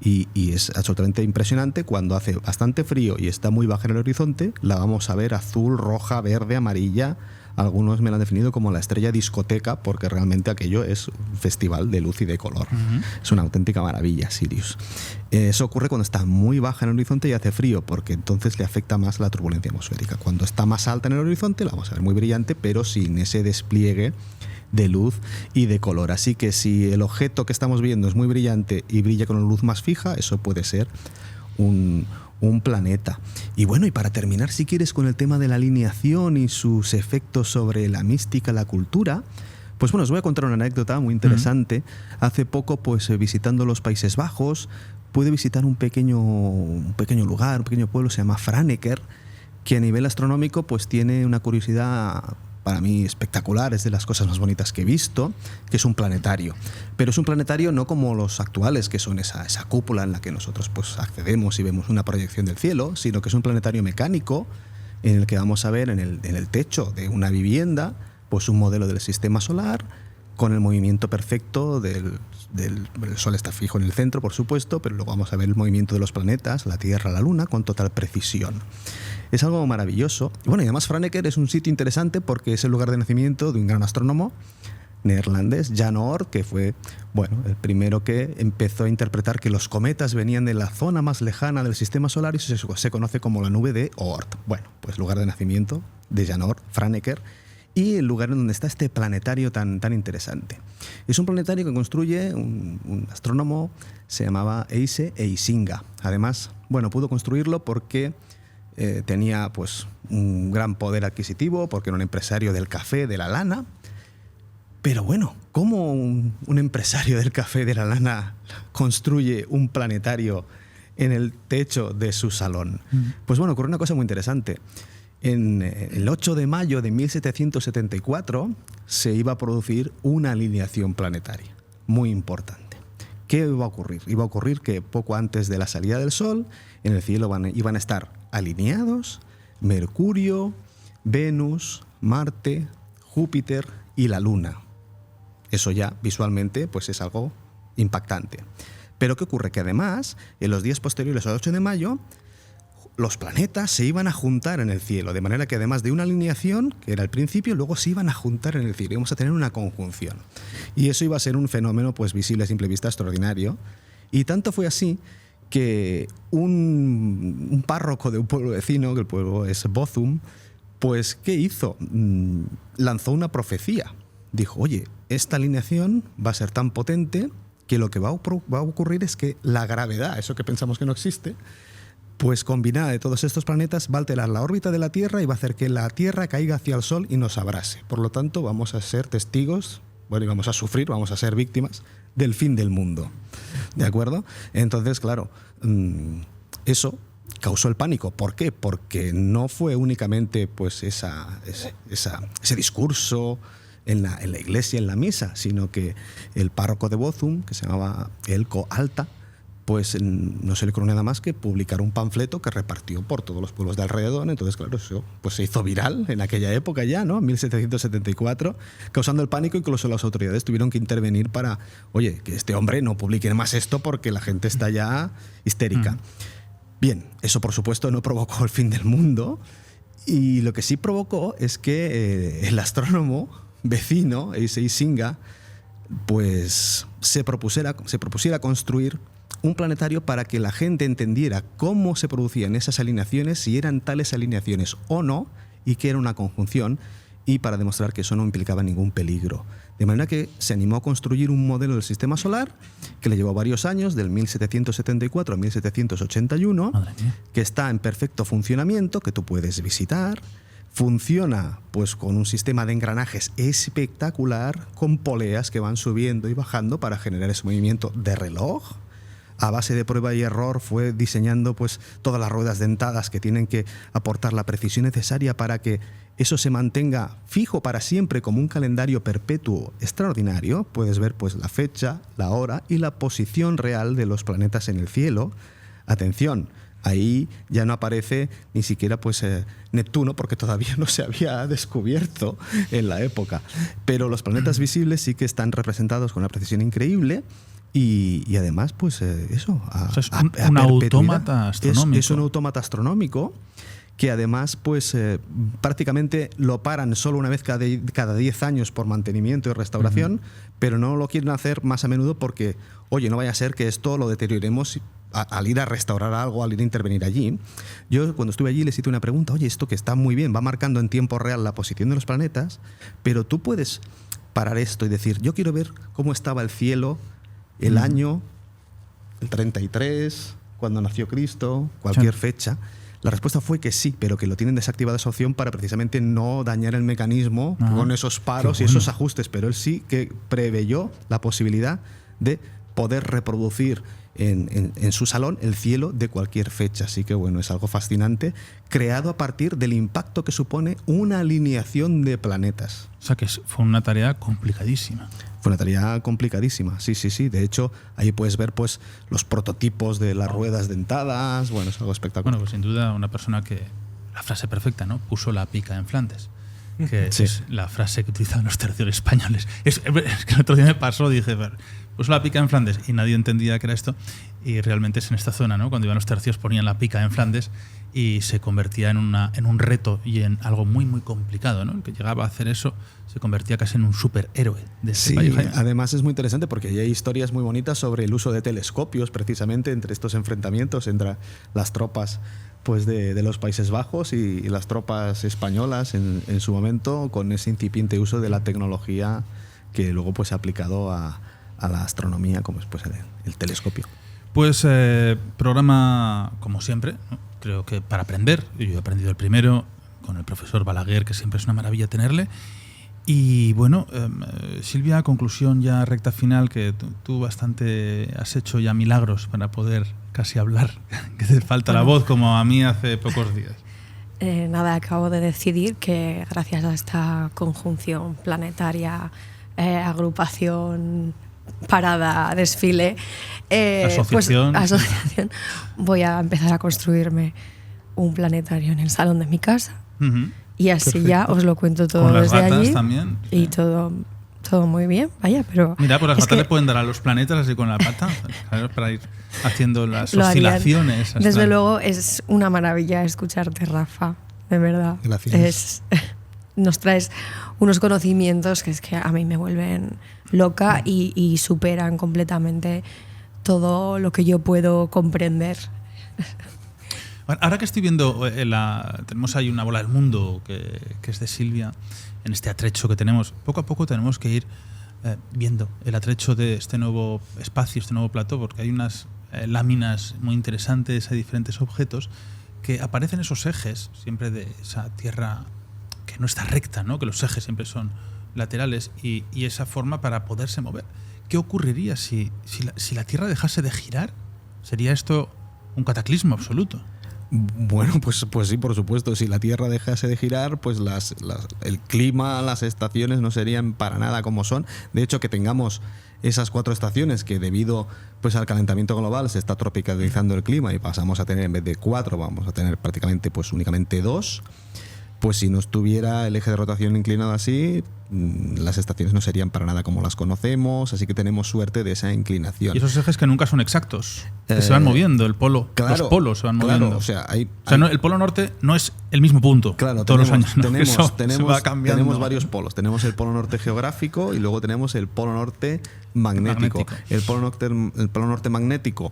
[SPEAKER 4] y es absolutamente impresionante. Cuando hace bastante frío y está muy baja en el horizonte, la vamos a ver azul, roja, verde, amarilla. Algunos me la han definido como la estrella discoteca, porque realmente aquello es un festival de luz y de color. Es una auténtica maravilla, Sirius. Eso ocurre cuando está muy baja en el horizonte y hace frío, porque entonces le afecta más la turbulencia atmosférica. Cuando está más alta en el horizonte, la vamos a ver muy brillante, pero sin ese despliegue de luz y de color. Así que si el objeto que estamos viendo es muy brillante y brilla con una luz más fija, eso puede ser un planeta. Y bueno, y para terminar, si quieres, con el tema de la alineación y sus efectos sobre la mística, la cultura, pues bueno, os voy a contar una anécdota muy interesante. Hace poco, pues visitando los Países Bajos, pude visitar un pequeño lugar, un pequeño pueblo, se llama Franeker, que a nivel astronómico pues tiene una curiosidad para mí espectacular, es de las cosas más bonitas que he visto, que es un planetario. Pero es un planetario no como los actuales, que son esa cúpula en la que nosotros pues accedemos y vemos una proyección del cielo, sino que es un planetario mecánico en el que vamos a ver en el techo de una vivienda pues un modelo del sistema solar con el movimiento perfecto el Sol está fijo en el centro, por supuesto, pero luego vamos a ver el movimiento de los planetas, la Tierra, la Luna, con total precisión. Es algo maravilloso. Y bueno, y además Franeker es un sitio interesante porque es el lugar de nacimiento de un gran astrónomo neerlandés, Jan Oort, que fue el primero que empezó a interpretar que los cometas venían de la zona más lejana del sistema solar y eso se conoce como la nube de Oort. Bueno, pues lugar de nacimiento de Jan Oort, Franeker, y el lugar en donde está este planetario tan interesante. Es un planetario que construye un astrónomo, se llamaba Eise Eisinga. Además, pudo construirlo porque tenía pues un gran poder adquisitivo, porque era un empresario del café, de la lana. Pero bueno, ¿cómo un empresario del café, de la lana, construye un planetario en el techo de su salón? Pues bueno, ocurrió una cosa muy interesante. En el 8 de mayo de 1774 se iba a producir una alineación planetaria muy importante. ¿Qué iba a ocurrir? Iba a ocurrir que poco antes de la salida del Sol, en el cielo iban a estar alineados Mercurio, Venus, Marte, Júpiter y la Luna. Eso ya visualmente pues es algo impactante. Pero ¿qué ocurre? Que además, en los días posteriores al 8 de mayo, los planetas se iban a juntar en el cielo, de manera que además de una alineación, que era el principio, luego se iban a juntar en el cielo, íbamos a tener una conjunción. Y eso iba a ser un fenómeno pues visible a simple vista extraordinario. Y tanto fue así que un párroco de un pueblo vecino, que el pueblo es Bothum, pues ¿qué hizo? Lanzó una profecía. Dijo, oye, esta alineación va a ser tan potente que lo que va a ocurrir es que la gravedad, eso que pensamos que no existe, pues combinada de todos estos planetas va a alterar la órbita de la Tierra y va a hacer que la Tierra caiga hacia el Sol y nos abrase. Por lo tanto, vamos a ser testigos, bueno, y vamos a sufrir, vamos a ser víctimas del fin del mundo. ¿De acuerdo? Entonces, claro, eso causó el pánico. ¿Por qué? Porque no fue únicamente pues ese discurso en la iglesia, en la misa, sino que el párroco de Bothum, que se llamaba Elko Alta, pues no se le ocurrió nada más que publicar un panfleto que repartió por todos los pueblos de alrededor. Entonces, claro, eso pues se hizo viral en aquella época ya, ¿no? En 1774, causando el pánico. Incluso las autoridades tuvieron que intervenir para, oye, que este hombre no publique más esto porque la gente está ya histérica. Bien, eso por supuesto no provocó el fin del mundo, y lo que sí provocó es que el astrónomo vecino, Issei Singa, pues se propusiera construir un planetario para que la gente entendiera cómo se producían esas alineaciones, si eran tales alineaciones o no, y que era una conjunción, y para demostrar que eso no implicaba ningún peligro. De manera que se animó a construir un modelo del sistema solar que le llevó varios años, del 1774 a 1781, que está en perfecto funcionamiento, que tú puedes visitar. Funciona pues con un sistema de engranajes espectacular, con poleas que van subiendo y bajando para generar ese movimiento de reloj. A base de prueba y error fue diseñando pues todas las ruedas dentadas que tienen que aportar la precisión necesaria para que eso se mantenga fijo para siempre como un calendario perpetuo extraordinario. Puedes ver pues la fecha, la hora y la posición real de los planetas en el cielo. Atención, ahí ya no aparece ni siquiera pues Neptuno, porque todavía no se había descubierto en la época. Pero los planetas visibles sí que están representados con una precisión increíble. Y además, pues eso.
[SPEAKER 2] Es un autómata astronómico.
[SPEAKER 4] Es un autómata astronómico que además, pues prácticamente lo paran solo una vez cada 10 años por mantenimiento y restauración, pero no lo quieren hacer más a menudo porque, oye, no vaya a ser que esto lo deterioremos al ir a restaurar algo, al ir a intervenir allí. Yo cuando estuve allí les hice una pregunta, oye, esto que está muy bien, va marcando en tiempo real la posición de los planetas, pero tú puedes parar esto y decir, yo quiero ver cómo estaba el cielo el año, el 33, cuando nació Cristo, cualquier fecha. La respuesta fue que sí, pero que lo tienen desactivada esa opción para precisamente no dañar el mecanismo con esos paros y esos ajustes. Pero él sí que preveyó la posibilidad de poder reproducir en su salón el cielo de cualquier fecha. Así que bueno, es algo fascinante, creado a partir del impacto que supone una alineación de planetas.
[SPEAKER 2] O sea que fue una tarea complicadísima.
[SPEAKER 4] Fue una tarea complicadísima, sí. De hecho, ahí puedes ver pues los prototipos de las ruedas dentadas. Bueno, es algo espectacular.
[SPEAKER 2] Bueno, pues sin duda una persona que, la frase perfecta, ¿no? Puso la pica en Flandes. Que es la frase que utilizaban los tercios españoles. Es que el otro día me pasó, dije, puso la pica en Flandes y nadie entendía qué era esto. Y realmente es en esta zona, ¿no? Cuando iban los tercios ponían la pica en Flandes y se convertía en un reto y en algo muy, muy complicado, ¿no? El que llegaba a hacer eso se convertía casi en un superhéroe de este país.
[SPEAKER 4] Además es muy interesante porque hay historias muy bonitas sobre el uso de telescopios precisamente entre estos enfrentamientos entre las tropas pues de los Países Bajos y las tropas españolas en su momento, con ese incipiente uso de la tecnología que luego pues ha aplicado a la astronomía, como es pues el telescopio.
[SPEAKER 2] Pues programa como siempre, ¿no? Creo que para aprender. Yo he aprendido el primero con el profesor Balaguer, que siempre es una maravilla tenerle. Y bueno, Silvia, conclusión ya recta final, que tú bastante has hecho ya milagros para poder casi hablar, que te falta la voz como a mí hace pocos días.
[SPEAKER 3] Nada, acabo de decidir que gracias a esta conjunción planetaria, agrupación, parada, desfile,
[SPEAKER 2] asociación,
[SPEAKER 3] voy a empezar a construirme un planetario en el salón de mi casa. Y así perfecto. Ya os lo cuento todo
[SPEAKER 2] con las
[SPEAKER 3] desde
[SPEAKER 2] gatas
[SPEAKER 3] allí
[SPEAKER 2] también, sí.
[SPEAKER 3] Y todo muy bien, vaya, pero
[SPEAKER 2] mira, pues las gatas le pueden dar a los planetas así con la pata, ¿sabes? Para ir haciendo las oscilaciones.
[SPEAKER 3] Desde luego es una maravilla escucharte, Rafa, de verdad.
[SPEAKER 4] Gracias.
[SPEAKER 3] Nos traes unos conocimientos que es que a mí me vuelven loca y superan completamente todo lo que yo puedo comprender.
[SPEAKER 2] Ahora que estoy viendo, tenemos ahí una bola del mundo que es de Silvia, en este atrecho que tenemos, poco a poco tenemos que ir viendo el atrecho de este nuevo espacio, este nuevo plató, porque hay unas láminas muy interesantes, hay diferentes objetos que aparecen esos ejes, siempre de esa tierra que no está recta, ¿no? Que los ejes siempre son laterales y esa forma para poderse mover. ¿Qué ocurriría si la Tierra dejase de girar? ¿Sería esto un cataclismo absoluto?
[SPEAKER 4] Bueno, pues sí, por supuesto. Si la Tierra dejase de girar, pues el clima, las estaciones no serían para nada como son. De hecho, que tengamos esas 4 estaciones que debido pues al calentamiento global se está tropicalizando el clima y pasamos a tener, en vez de 4, vamos a tener prácticamente pues únicamente 2. Pues si no estuviera el eje de rotación inclinado así, las estaciones no serían para nada como las conocemos, así que tenemos suerte de esa inclinación.
[SPEAKER 2] Y esos ejes que nunca son exactos, que se van moviendo, el polo,
[SPEAKER 4] claro,
[SPEAKER 2] los polos se van moviendo.
[SPEAKER 4] O sea,
[SPEAKER 2] no, el polo norte no es el mismo punto todos los años.
[SPEAKER 4] Tenemos varios polos. Tenemos el polo norte geográfico y luego tenemos el polo norte magnético. El polo norte magnético,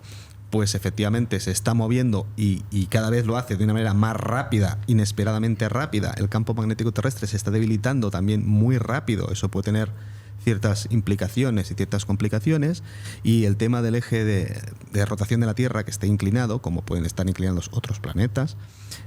[SPEAKER 4] pues efectivamente se está moviendo y cada vez lo hace de una manera más rápida, inesperadamente rápida. El campo magnético terrestre se está debilitando también muy rápido. Eso puede tener ciertas implicaciones y ciertas complicaciones. Y el tema del eje de rotación de la Tierra que esté inclinado, como pueden estar inclinados otros planetas,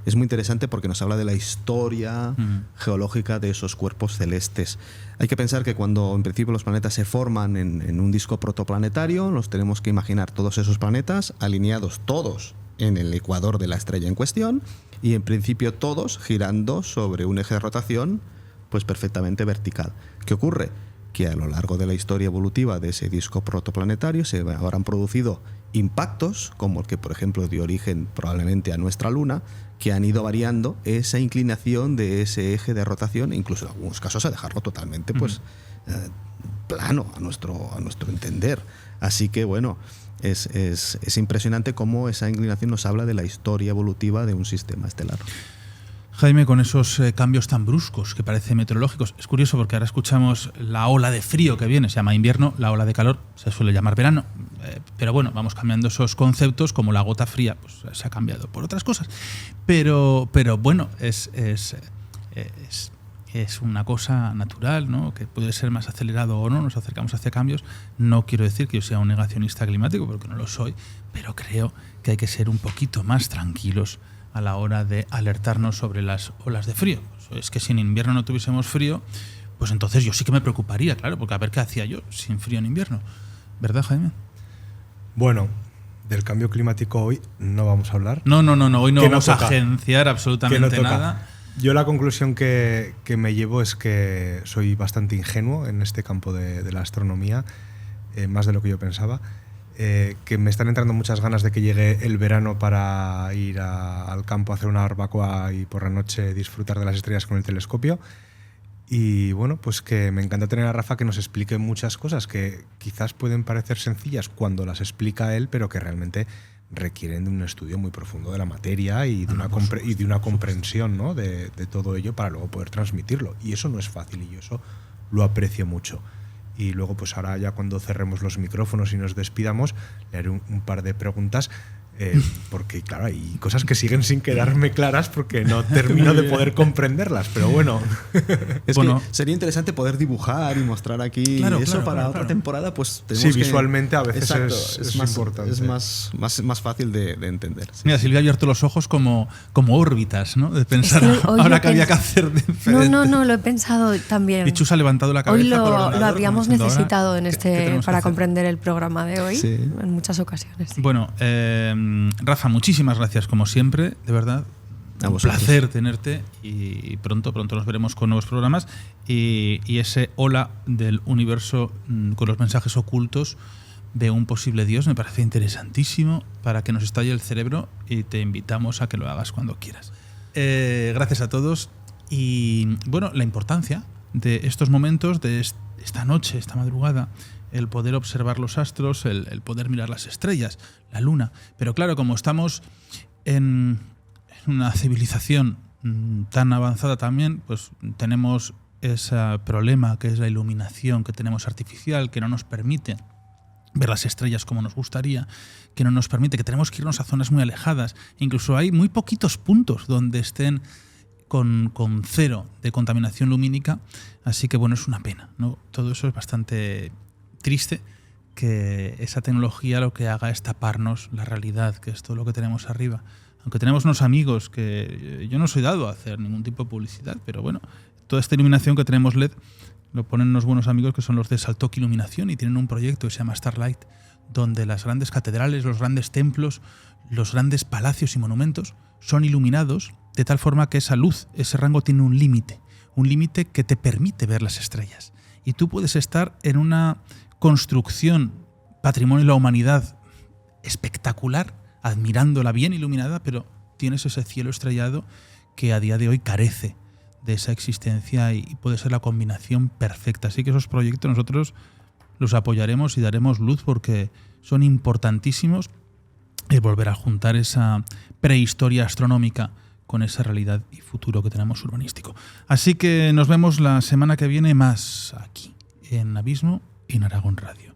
[SPEAKER 4] es muy interesante porque nos habla de la historia geológica de esos cuerpos celestes. Hay que pensar que cuando en principio los planetas se forman en un disco protoplanetario, nos tenemos que imaginar todos esos planetas alineados todos en el ecuador de la estrella en cuestión y en principio todos girando sobre un eje de rotación pues perfectamente vertical. ¿Qué ocurre? Que a lo largo de la historia evolutiva de ese disco protoplanetario se habrán producido impactos, como el que por ejemplo dio origen probablemente a nuestra Luna, que han ido variando esa inclinación de ese eje de rotación, incluso en algunos casos a dejarlo totalmente pues plano a nuestro entender. Así que bueno, es impresionante cómo esa inclinación nos habla de la historia evolutiva de un sistema estelar.
[SPEAKER 2] Jaime, con esos cambios tan bruscos que parecen meteorológicos, es curioso porque ahora escuchamos la ola de frío que viene, se llama invierno, la ola de calor se suele llamar verano, pero bueno, vamos cambiando esos conceptos, como la gota fría, pues se ha cambiado por otras cosas, pero bueno, es una cosa natural, ¿no? Que puede ser más acelerado o no, nos acercamos hacia cambios. No quiero decir que yo sea un negacionista climático, porque no lo soy, pero creo que hay que ser un poquito más tranquilos a la hora de alertarnos sobre las olas de frío. Es que si en invierno no tuviésemos frío, pues entonces yo sí que me preocuparía, claro, porque a ver qué hacía yo sin frío en invierno. ¿Verdad, Jaime?
[SPEAKER 5] Bueno, del cambio climático hoy no vamos a hablar.
[SPEAKER 2] No, hoy no vamos a agenciar absolutamente nada.
[SPEAKER 5] Yo la conclusión que me llevo es que soy bastante ingenuo en este campo de la astronomía, más de lo que yo pensaba. Que me están entrando muchas ganas de que llegue el verano para ir al campo a hacer una barbacoa y por la noche disfrutar de las estrellas con el telescopio. Y bueno, pues que me encanta tener a Rafa que nos explique muchas cosas que quizás pueden parecer sencillas cuando las explica él, pero que realmente requieren de un estudio muy profundo de la materia y de una comprensión, ¿no? de todo ello para luego poder transmitirlo. Y eso no es fácil y yo eso lo aprecio mucho. Y luego, pues ahora ya cuando cerremos los micrófonos y nos despidamos, le haré un par de preguntas, porque claro, hay cosas que siguen sin quedarme claras porque no termino de poder comprenderlas, pero bueno.
[SPEAKER 4] Es que sería interesante poder dibujar y mostrar aquí para otra temporada, pues tenemos
[SPEAKER 5] visualmente a veces es más importante.
[SPEAKER 4] Es más fácil de entender. Sí.
[SPEAKER 2] Mira, Silvia ha abierto los ojos como órbitas, ¿no? De pensar ahora que había que hacer diferente.
[SPEAKER 3] No, lo he pensado también.
[SPEAKER 2] Y Chus ha levantado la cabeza.
[SPEAKER 3] Hoy lo habríamos necesitado para comprender el programa de hoy, en muchas ocasiones. Sí.
[SPEAKER 2] Bueno, Rafa, muchísimas gracias como siempre, de verdad. Un placer tenerte y pronto nos veremos con nuevos programas y ese hola del universo con los mensajes ocultos de un posible Dios me parece interesantísimo para que nos estalle el cerebro y te invitamos a que lo hagas cuando quieras. Gracias a todos y bueno, la importancia de estos momentos, de esta noche, esta madrugada, el poder observar los astros, el poder mirar las estrellas, la luna. Pero claro, como estamos en una civilización tan avanzada también, pues tenemos ese problema que es la iluminación que tenemos artificial, que no nos permite ver las estrellas como nos gustaría, que no nos permite, que tenemos que irnos a zonas muy alejadas. Incluso hay muy poquitos puntos donde estén con cero de contaminación lumínica, así que bueno, es una pena, ¿no? Todo eso es bastante triste, que esa tecnología lo que haga es taparnos la realidad, que es todo lo que tenemos arriba. Aunque tenemos unos amigos que yo no soy dado a hacer ningún tipo de publicidad, pero bueno, toda esta iluminación que tenemos LED lo ponen unos buenos amigos que son los de Saltoki Iluminación y tienen un proyecto que se llama Starlight, donde las grandes catedrales, los grandes templos, los grandes palacios y monumentos son iluminados de tal forma que esa luz, ese rango tiene un límite que te permite ver las estrellas. Y tú puedes estar en una construcción, patrimonio de la humanidad espectacular, admirándola bien iluminada, pero tienes ese cielo estrellado que a día de hoy carece de esa existencia y puede ser la combinación perfecta. Así que esos proyectos nosotros los apoyaremos y daremos luz porque son importantísimos el volver a juntar esa prehistoria astronómica con esa realidad y futuro que tenemos urbanístico. Así que nos vemos la semana que viene más aquí, en Abismo, en Aragón Radio.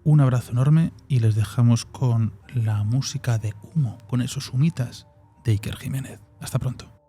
[SPEAKER 2] Un abrazo enorme y les dejamos con la música de Humo, con esos humitas de Iker Jiménez. Hasta pronto.